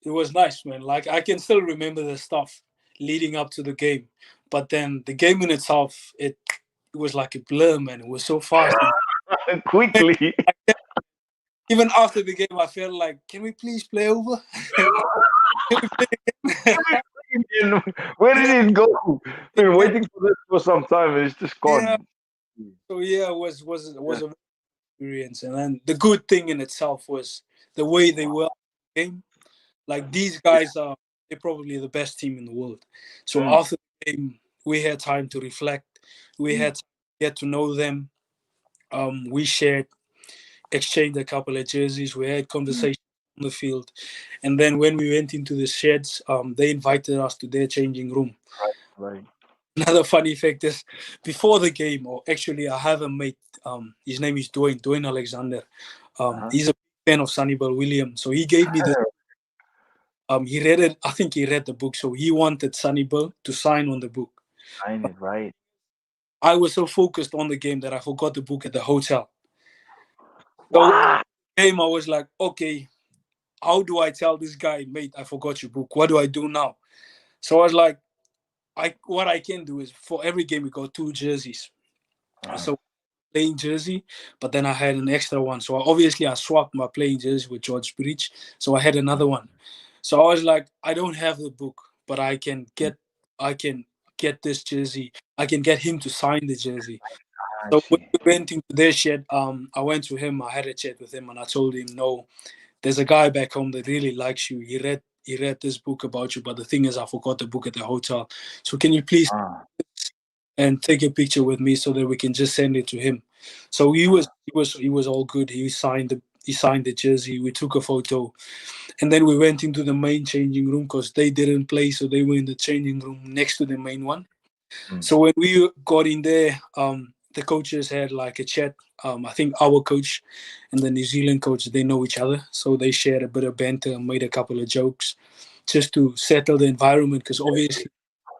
was nice, man. Like I can still remember the stuff leading up to the game, but then the game in itself, it was like a blur, man. It was so fast. Quickly. Like, even after the game, I felt like, can we please play over? Can we play again? Where Yeah, did it go? Been yeah, waiting for this for some time and it's just yeah. gone. So yeah, it was Yeah. a experience, and then the good thing in itself was the way they Wow. were game. Like these guys are, they're probably the best team in the world. So Mm, after the game, we had time to reflect. We mm, had to get to know them. We shared, exchanged a couple of jerseys. We had mm. conversations on the field, and then when we went into the sheds, they invited us to their changing room. Right. Another funny fact is, before the game, or actually, I have a mate. His name is Dwayne Alexander. Uh-huh. He's a fan of Sunnybell Williams, so he gave me this. He read it. I think he read the book, so he wanted Sunnybell to sign on the book. Sign But it, right. I was so focused on the game that I forgot the book at the hotel. So Wow. game, I was like, okay, how do I tell this guy, mate, I forgot your book? What do I do now? So I was like, what I can do is for every game we got two jerseys. Uh-huh. So playing jersey, but then I had an extra one. So obviously I swapped my playing jersey with George Bridge. So I had another one. So I was like, I don't have the book, but I can get this jersey. I can get him to sign the jersey. I So when see. we went into their shed, I went to him, I had a chat with him and I told him, no, there's a guy back home that really likes you. He read this book about you, but the thing is I forgot the book at the hotel. So can you please Ah, and take a picture with me so that we can just send it to him. So he was all good. He signed the jersey. We took a photo, and then we went into the main changing room because they didn't play, so they were in the changing room next to the main one. mm, So when we got in there, the coaches had like a chat. I think our coach and the New Zealand coach, they know each other, so they shared a bit of banter and made a couple of jokes just to settle the environment because obviously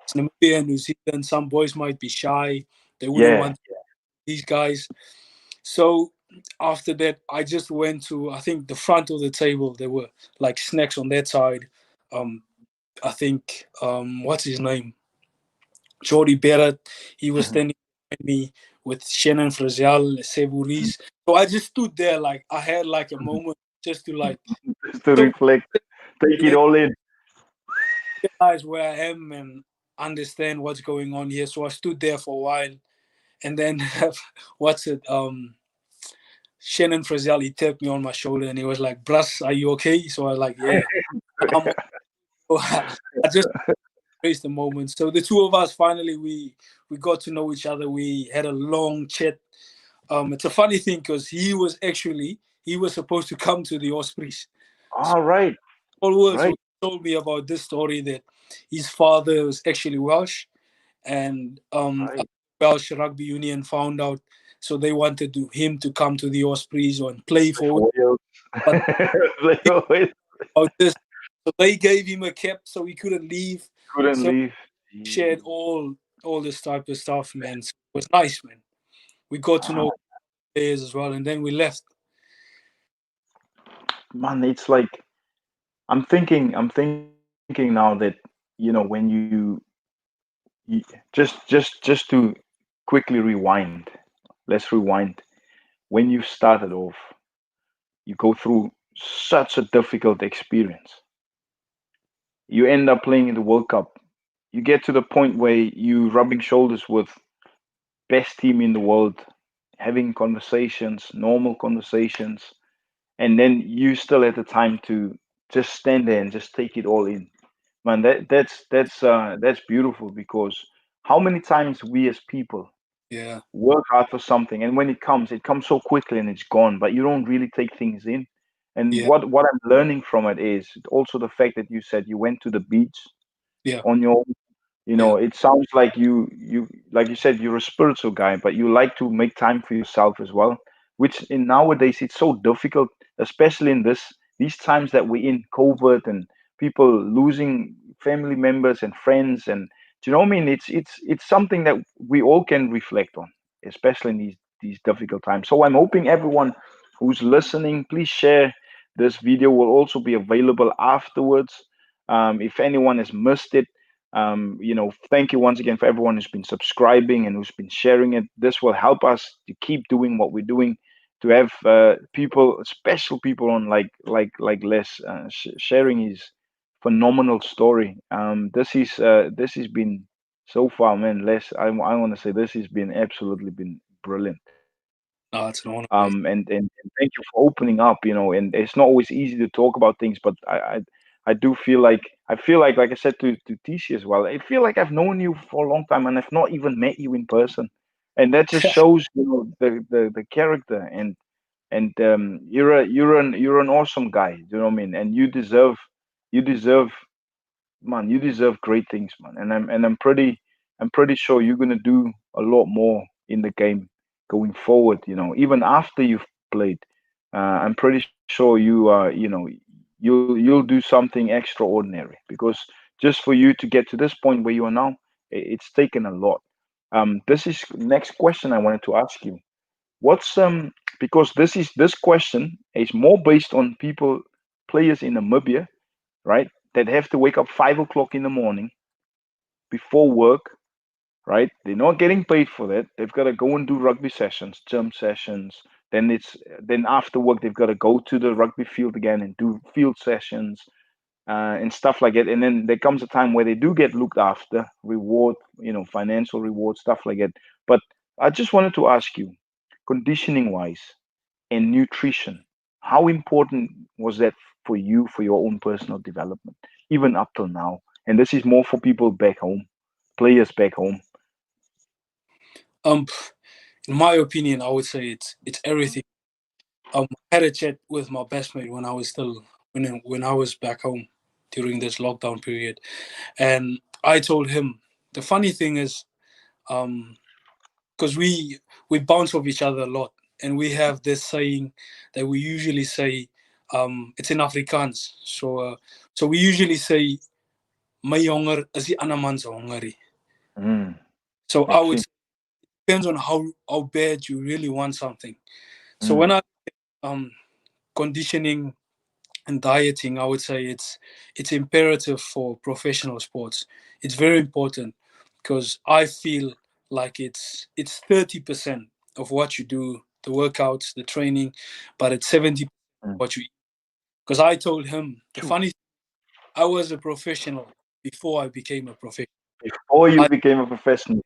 it's Namibia and New Zealand. Some boys might be shy. They wouldn't yeah. want these guys. So after that, I just went to, I think, the front of the table. There were like snacks on that side. Um, I think what's his name, Jordy Barrett. He was standing behind me with Shannon Fraziel, Sevuris. So I just stood there like I had like a moment just to like Just to so reflect, take it yeah, all in. realize where I am and understand what's going on here. So I stood there for a while, and then what's it? Shannon Fraziel, he tapped me on my shoulder and he was like, "Bruss, are you okay?" So I was like, "Yeah." I'm I just embraced the moment. So the two of us finally we got to know each other. We had a long chat. It's a funny thing because he was supposed to come to the Ospreys. So All right. all words, so Right. he told me about this story that his father was actually Welsh, and Right. Welsh Rugby Union found out, so they wanted him to come to the Ospreys and play Play for, for Wales. but Play for Wales. about this. So they gave him a cap so he couldn't leave. Couldn't So leave. shared all this type of stuff, man. So it was nice, man. We got to Ah, know players as well, and then we left. man, it's like I'm thinking now that when you just to quickly rewind. Let's rewind. When you started off, you go through such a difficult experience. You end up playing in the World Cup. You get to the point where you rubbing shoulders with best team in the world, having conversations, normal conversations, and then you still had the time to just stand there and just take it all in. Man, that's beautiful because how many times we as people Yeah, work hard for something and when it comes so quickly and it's gone, but you don't really take things in. And yeah, what I'm learning from it is also the fact that you said you went to the beach yeah, on your own. yeah, It sounds like you like you said you're a spiritual guy, but you like to make time for yourself as well, which in nowadays it's so difficult, especially in these times that we're in COVID and people losing family members and friends. And do you know what I mean? It's something that we all can reflect on, especially in these difficult times. So I'm hoping everyone who's listening, please share This video will also be available afterwards. If anyone has missed it, thank you once again for everyone who's been subscribing and who's been sharing it. This will help us to keep doing what we're doing, to have people, special people on like Les, sharing his phenomenal story. This has been so far, man. Les, I want to say this has been absolutely been brilliant. No, it's an honor, mate. And thank you for opening up. And it's not always easy to talk about things, but I do feel like like I said to TC as well. I feel like I've known you for a long time, and I've not even met you in person, and that just shows the character. And you're an awesome guy. You know what I mean? And you deserve man, you deserve great things, man. And I'm pretty sure you're gonna do a lot more in the game going forward. Even after you've played, I'm pretty sure you'll do something extraordinary, because just for you to get to this point where you are now, it's taken a lot. This is next question I wanted to ask you. What's because this question is more based on people, players in Namibia, right? That have to wake up 5 o'clock in the morning before work, right? They're not getting paid for that. They've got to go and do rugby sessions, gym sessions. Then after work they've got to go to the rugby field again and do field sessions, and stuff like that. And then there comes a time where they do get looked after, reward, financial reward, stuff like that. But I just wanted to ask you, conditioning wise and nutrition, how important was that for you, for your own personal development, even up till now? And this is more for people back home, players back home. Um, in my opinion, I would say it's everything. I had a chat with my best mate when I was still when I was back home during this lockdown period, and I told him the funny thing is, because we bounce off each other a lot, and we have this saying that we usually say, it's in Afrikaans, so we usually say, "My honger is die ander man se hongerie." Mm, So I makes would sense. say, depends on how bad you really want something. So when Mm, I um conditioning and dieting, I would say it's imperative for professional sports. It's very important because I feel like it's 30% of what you do, the workouts, the training, but it's 70% mm. what you eat. Because I told him the True. funny, I was a professional before I became a professional. Before you I, became a professional,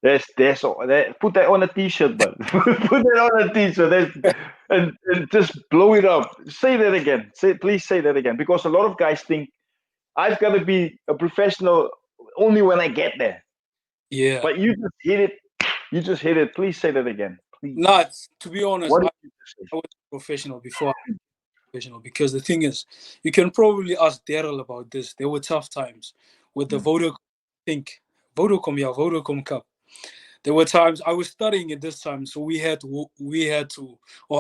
put that on a t-shirt, but put that on a t-shirt. And just blow it up. Say that again. Please say that again, because a lot of guys think I've got to be a professional only when I get there. yeah, But you just hit it. You just hit it. Please say that again. Please. not to be honest, What I, did you just say? I was a professional before professional because the thing is, you can probably ask Daryl about this. There were tough times with the Mm, Vodacom, think Vodacom, yeah, Vodacom Cup. There were times I was studying at this time, so or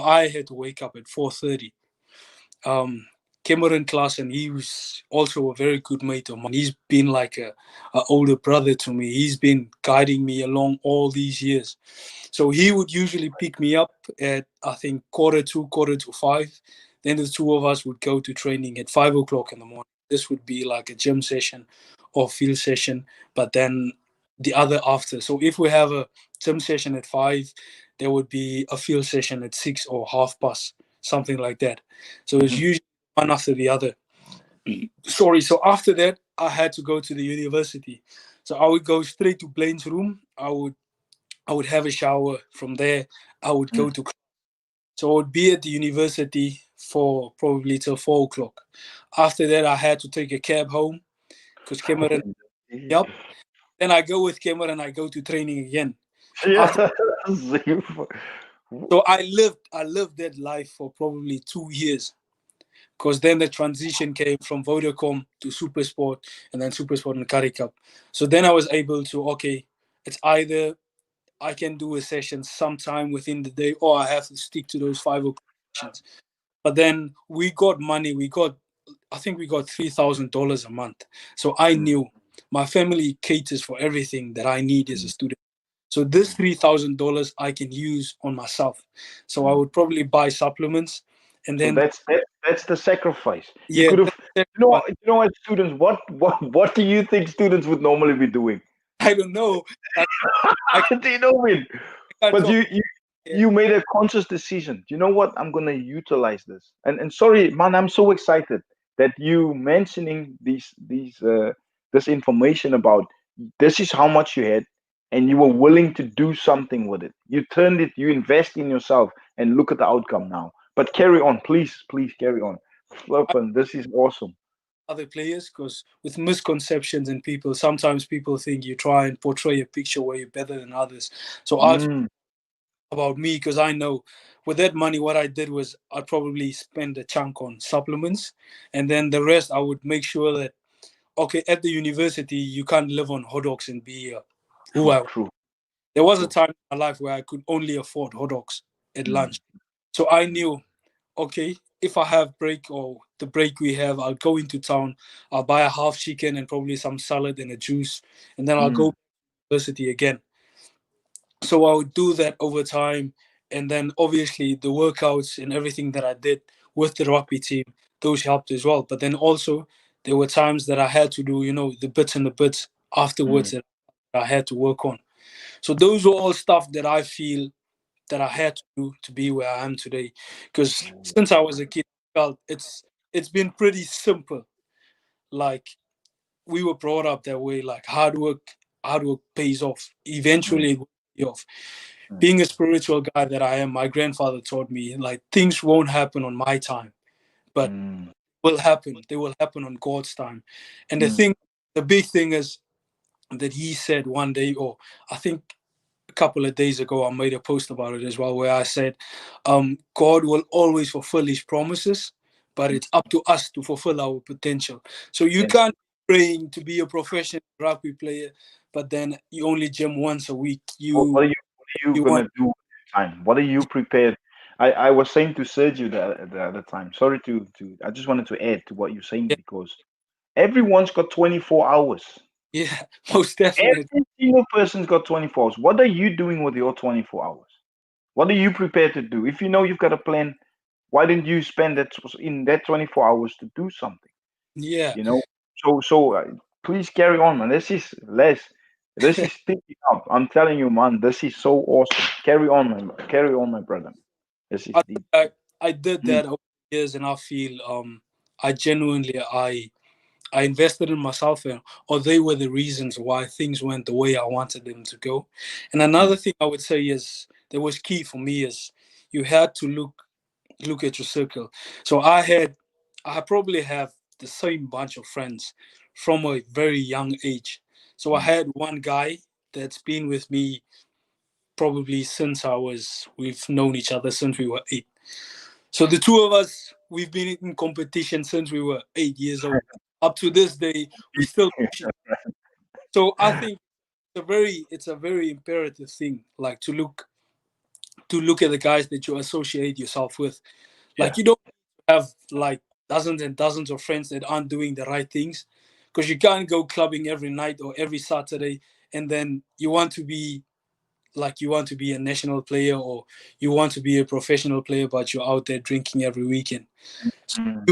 I had to wake up at 4:30. Cameron Klassen, he was also a very good mate of mine. He's been like a older brother to me. He's been guiding me along all these years. So he would usually pick me up at, I think, quarter to five. Then the two of us would go to training at 5 o'clock in the morning. This would be like a gym session or field session, but then the other after. So if we have a gym session at 5, there would be a field session at 6 or half past, something like that. So it's mhm, usually one after the other. Sorry. So after that, I had to go to the university. So I would go straight to Blaine's room. I would have a shower. From there, I would mm. go to. So I would be at the university for probably till 4 o'clock. After that, I had to take a cab home because Cameron. Yep. Then I go with Cameron and I go to training again. So after, Yeah. so I lived that life for probably 2 years because then the transition came from Vodacom to Supersport and then Supersport and Curry Cup. So then I was able to, okay, it's either I can do a session sometime within the day or I have to stick to those 5 o'clock sessions. But then we got money. I think we got $3,000 a month. So I Mm, knew my family caters for everything that I need as a mm, student. So this $3,000 I can use on myself. So I mm, would probably buy supplements And So then that's the sacrifice. You yeah, could have, that's the second you know, one. you know, as students, what do you think students would normally be doing? I don't know. Like I, Do you know what? I can't But talk. Yeah, you made a conscious decision. You know what? I'm gonna utilize this. And sorry, man, I'm so excited that you mentioning this information about this is how much you had, and you were willing to do something with it. You turned it. You invest in yourself, and look at the outcome now. But carry on, please carry on. I Flippin', this is awesome. other players because with misconceptions in people, sometimes people think you try and portray a picture where you're better than others. So I Mm, about me because I know with that money, what I did was I'd probably spend a chunk on supplements, and then the rest I would make sure that okay, at the university you can't live on hot dogs and be who true, I. true, There was a true. time in my life where I could only afford hot dogs at Mm, lunch, so I mm, knew okay if I have break or the break we have, I'll go into town, I'll buy a half chicken and probably some salad and a juice, and then I'll go mm, to university again. So I would do that over time, and then obviously the workouts and everything that I did with the rugby team, those helped as well. But then also there were times that I had to do, the bits and the bits afterwards mm, that I had to work on. So those were all stuff that I feel that I had to do to be where I am today. Because since I was a kid, I felt it's been pretty simple. Like we were brought up that way, like hard work pays off. mm, Eventually it will pay off. mm, Being a spiritual guy that I am, my grandfather taught me like things won't happen on my time, but mm, will happen. They will happen on God's time. And mm. the big thing is that he said one day, or I think a couple of days ago, I made a post about it as well, where I said, God will always fulfill his promises, but it's up to us to fulfill our potential. So you Yes. can't be praying to be a professional rugby player, but then you only gym once a week. What You what are you you want gonna do with your time? What are you prepared? I was saying to Sergio the other time. Sorry to I just wanted to add to what you're saying yeah, because everyone's got 24 hours. yeah, most definitely. Every single person's got 24 hours. What are you doing with your 24 hours? What are you prepared to do? If you know you've got a plan, why didn't you spend that in that 24 hours to do something? Yeah. You know. So please carry on, man. This is picking up. I'm telling you, man. This is so awesome. Carry on, my brother. This is I, deep. I did Mm, that over the years, and I feel I genuinely I invested in myself, or they were the reasons why things went the way I wanted them to go. And mm, another thing I would say is that was key for me is you had to look at your circle. So I probably have the same bunch of friends from a very young age. So I mm, had one guy that's been with me probably since we've known each other since we were 8. So the two of us, we've been in competition since we were 8 years old. Up to this day, we still push it. So I think it's a very imperative thing, like to look at the guys that you associate yourself with. Like yeah. you don't have like dozens and dozens of friends that aren't doing the right things, because you can't go clubbing every night or every Saturday, and then you want to be a national player or you want to be a professional player, but you're out there drinking every weekend. So Mm,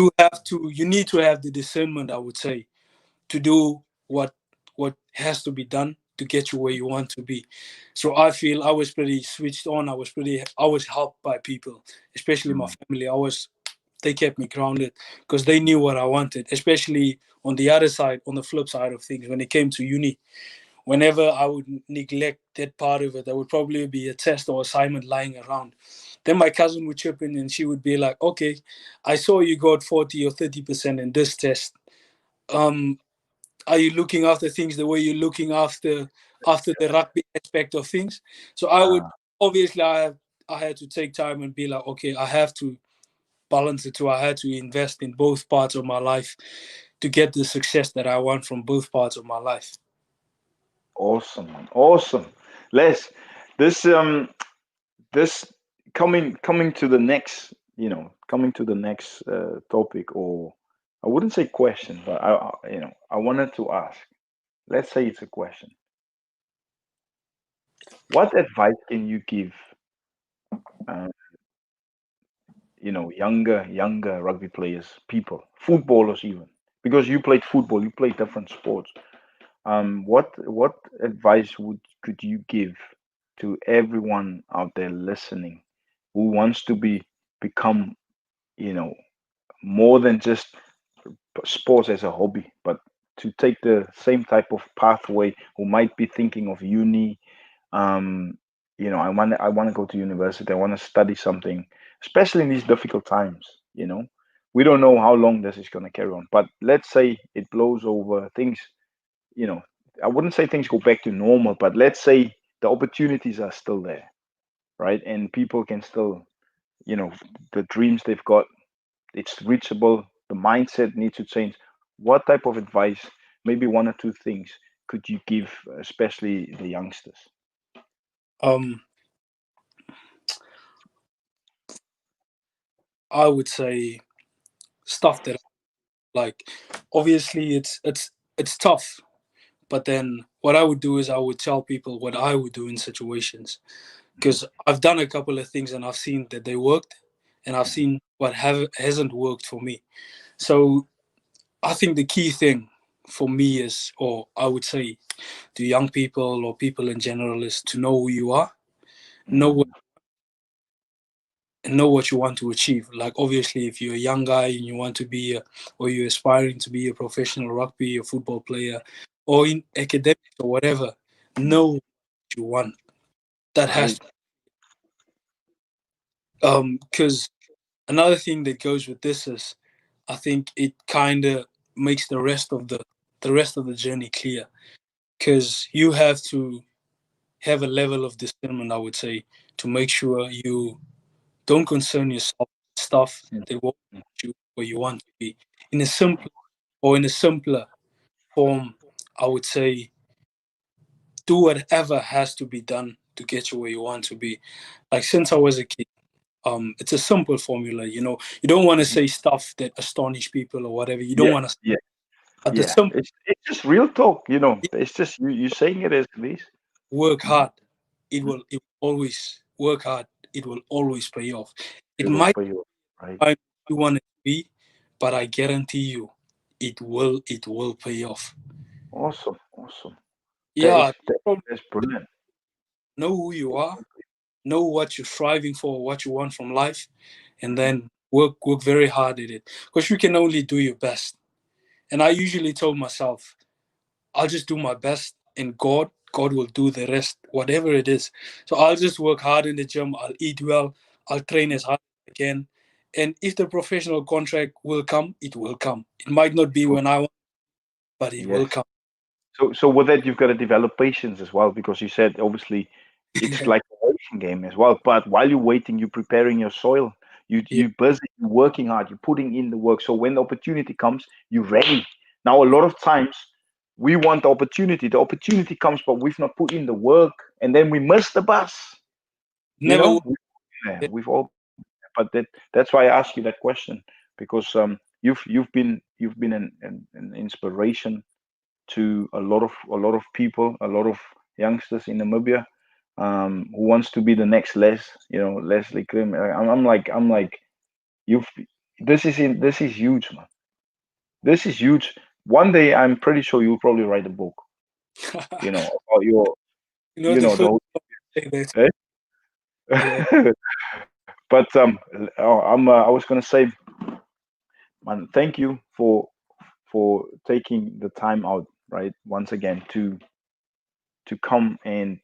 you need to have the discernment, I would say, to do what has to be done to get you where you want to be. So I feel I was pretty switched on. I was helped by people, especially my mm, family. They kept me grounded because they knew what I wanted, especially on the other side, on the flip side of things. When it came to uni, whenever I would neglect that part of it, there would probably be a test or assignment lying around. Then my cousin would chip in and she would be like, okay, I saw you got 40 or 30% in this test. Um, are you looking after things the way you're looking after the rugby aspect of things? So I would uh, obviously I had to take time and be like, okay, I have to balance the two. I had to invest in both parts of my life to get the success that I want from both parts of my life. awesome, man. Awesome. Les, this this coming to the next, coming to the next topic, or I wouldn't say question, but I wanted to ask. Let's say it's a question. What advice can you give, uh, younger rugby players, people, footballers even, because you played football, you played different sports. What advice could you give to everyone out there listening who wants to become, you know, more than just sports as a hobby, but to take the same type of pathway, who might be thinking of uni, um, I want to go to university, I want to study something, especially in these difficult times, we don't know how long this is going to carry on, but let's say it blows over, things, you know I wouldn't say things go back to normal, but let's say the opportunities are still there, right? And people can still, you know the dreams they've got, it's reachable, the mindset needs to change. What type of advice, maybe one or two things, could you give, especially the youngsters? Um, I would say stuff that like obviously it's tough, but then what I would do is I would tell people what I would do in situations, because I've done a couple of things and I've seen that they worked, and I've Mhm. seen what hasn't worked for me. So I think the key thing for me is, or I would say to young people or people in general, is to know who you are, know what Mhm. and know what you want to achieve. Like obviously, if you're a young guy and you want to be, or you're aspiring to be a professional rugby or football player, or in academics or whatever, Mhm. know what you want. That has Right. because another thing that goes with this is, I think it kind of makes the rest of the journey clear, because you have to have a level of discernment, I would say, to make sure you don't concern yourself with stuff Mhm. that won't get you where you want to be. In a simpler or in a simpler form, I would say do whatever has to be done to get you where you want to be. Like since I was a kid, it's a simple formula. You don't want to Mhm. say stuff that astonish people or whatever. You don't Yeah, want to. yeah, But the yeah. simple, It's just real talk. It's just you saying it as it is. work Mhm. hard. It will always work hard. It will always pay off. It It'll might pay you, right? be you want it to be, but I guarantee you, it will pay off. Awesome, awesome. That Yeah, is that, probably that's brilliant. know who you are, know what you're striving for, what you want from life, and Mhm. then work very hard at it. Because you can only do your best. And I usually told myself, I'll just do my best, and God will do the rest, whatever it is. So I'll just work hard in the gym. I'll eat well. I'll train as hard as I can. And if the professional contract will come, it will come. It might not be when I want, but it will Yes. come. So with that, you've got to develop patience as well, because you said obviously it's like a waiting game as well. But while you're waiting, you're preparing your soil. Yeah, You busy, you're working hard, you're putting in the work. So when the opportunity comes, you're ready. Now a lot of times we want the opportunity. The opportunity comes, but we've not put in the work, and then we miss the bus. You never. know, yeah, we've all. But that's why I asked you that question, because you've been an inspiration to a lot of people, a lot of youngsters in Namibia, who wants to be the next Lesley Klim. I'm like you've this is huge, man. This is huge. One day, I'm pretty sure you'll probably write a book. About your The the first whole. thing that, Eh? yeah. But I was gonna say, man, thank you for taking the time out, right? Once again, to come and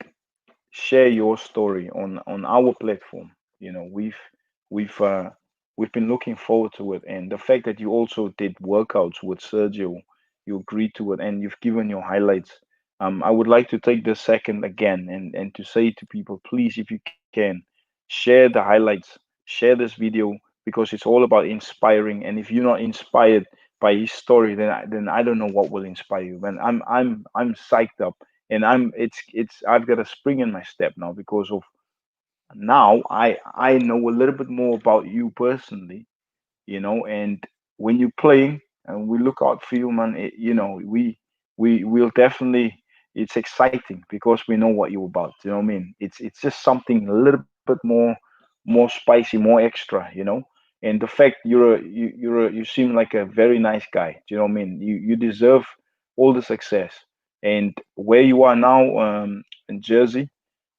share your story on our platform. We've been looking forward to it, and the fact that you also did workouts with Sergio, you agreed to it, and you've given your highlights. I would like to take this second again and to say to people, please, if you can, share the highlights, share this video, because it's all about inspiring. And if you're not inspired by his story, then I don't know what will inspire you. Man, I'm psyched up, and I've got a spring in my step now, because of now I know a little bit more about you personally, and when you're playing and we look out for you, man, we'll definitely, it's exciting because we know what you're about. You know what I mean? It's just something a little bit more spicy, more extra. and the fact you seem like a very nice guy. Do you know what I mean? You deserve all the success, and where you are now, in Jersey.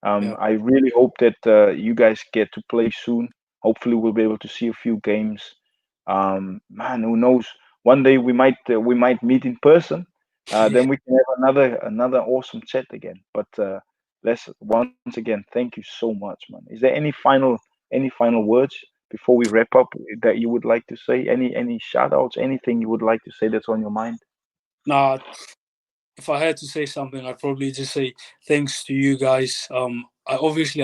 Yeah. I really hope that you guys get to play soon. Hopefully, we'll be able to see a few games. Man, who knows? One day we might meet in person. Yeah. Then we can have another awesome chat again. But Les, once again, thank you so much, man. Is there any final words before we wrap up that you would like to say? Any shout outs? Anything you would like to say that's on your mind? Nah, if I had to say something, I'd probably just say thanks to you guys. I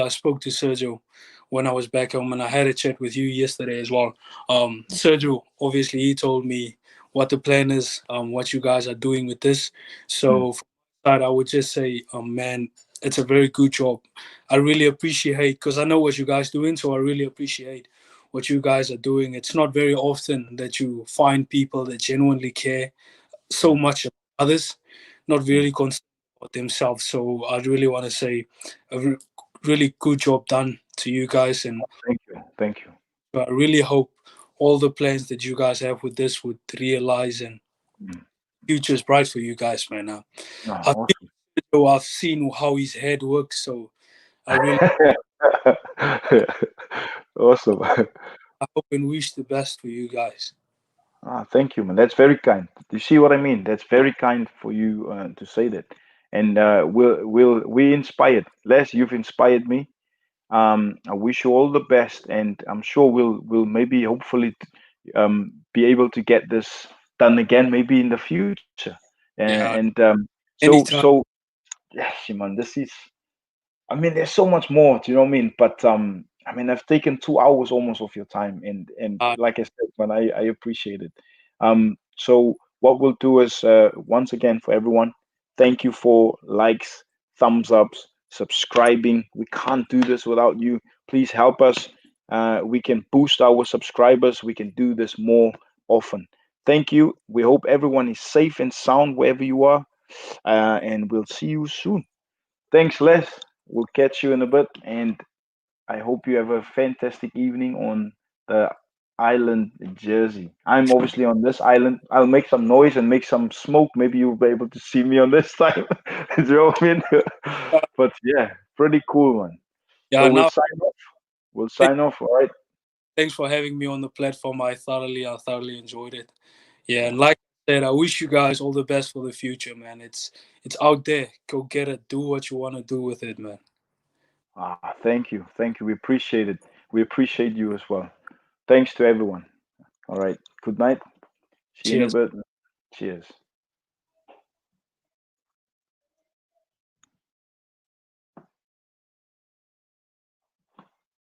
spoke to Sergio when I was back home, and I had a chat with you yesterday as well. Sergio, obviously, he told me what the plan is, what you guys are doing with this. Mm, So, from my side, I would just say, man, it's a very good job. I really appreciate, because I know what you guys doing, so I really appreciate what you guys are doing. It's not very often that you find people that genuinely care so mm, much about others, not mm. really concerned about themselves. So I really want to say a really good job done to you guys, and Thank you, thank you. I really hope all the plans that you guys have with this would realize, and Mm. future is bright for you guys, man. Oh, I've awesome. I've seen how his head works, so I really Awesome. I hope and wish the best for you guys. Thank you, man. That's very kind. You see what I mean? That's very kind for you to say that. And we inspired. Les, you've inspired me. I wish you all the best, and I'm sure we'll maybe hopefully be able to get this done again, maybe in the future. And Yeah, so anytime. yes, man, this is. I mean, there's so much more. Do you know what I mean? But I mean, I've taken 2 hours almost of your time, and Uh, like I said, man, I appreciate it. So what we'll do is once again for everyone, thank you for likes, thumbs ups, subscribing. We can't do this without you. Please help us. We can boost our subscribers. We can do this more often. Thank you. We hope everyone is safe and sound wherever you are, and we'll see you soon. Thanks, Les. We'll catch you in a bit, and I hope you have a fantastic evening on the island Jersey. I'm obviously on this island. I'll make some noise and make some smoke. Maybe you'll be able to see me on this time. Do you know what I mean? But yeah, pretty cool one. So yeah, now We'll sign off. All right. thanks for having me on the platform. I thoroughly enjoyed it. Yeah, and Yeah. like I said, I wish you guys all the best for the future, man. It's out there. Go get it. Do what you want to do with it, man. Thank you. Thank you. We appreciate it. We appreciate you as well. Thanks to everyone. All right. Good night. See you in a Cheers. bit. Cheers.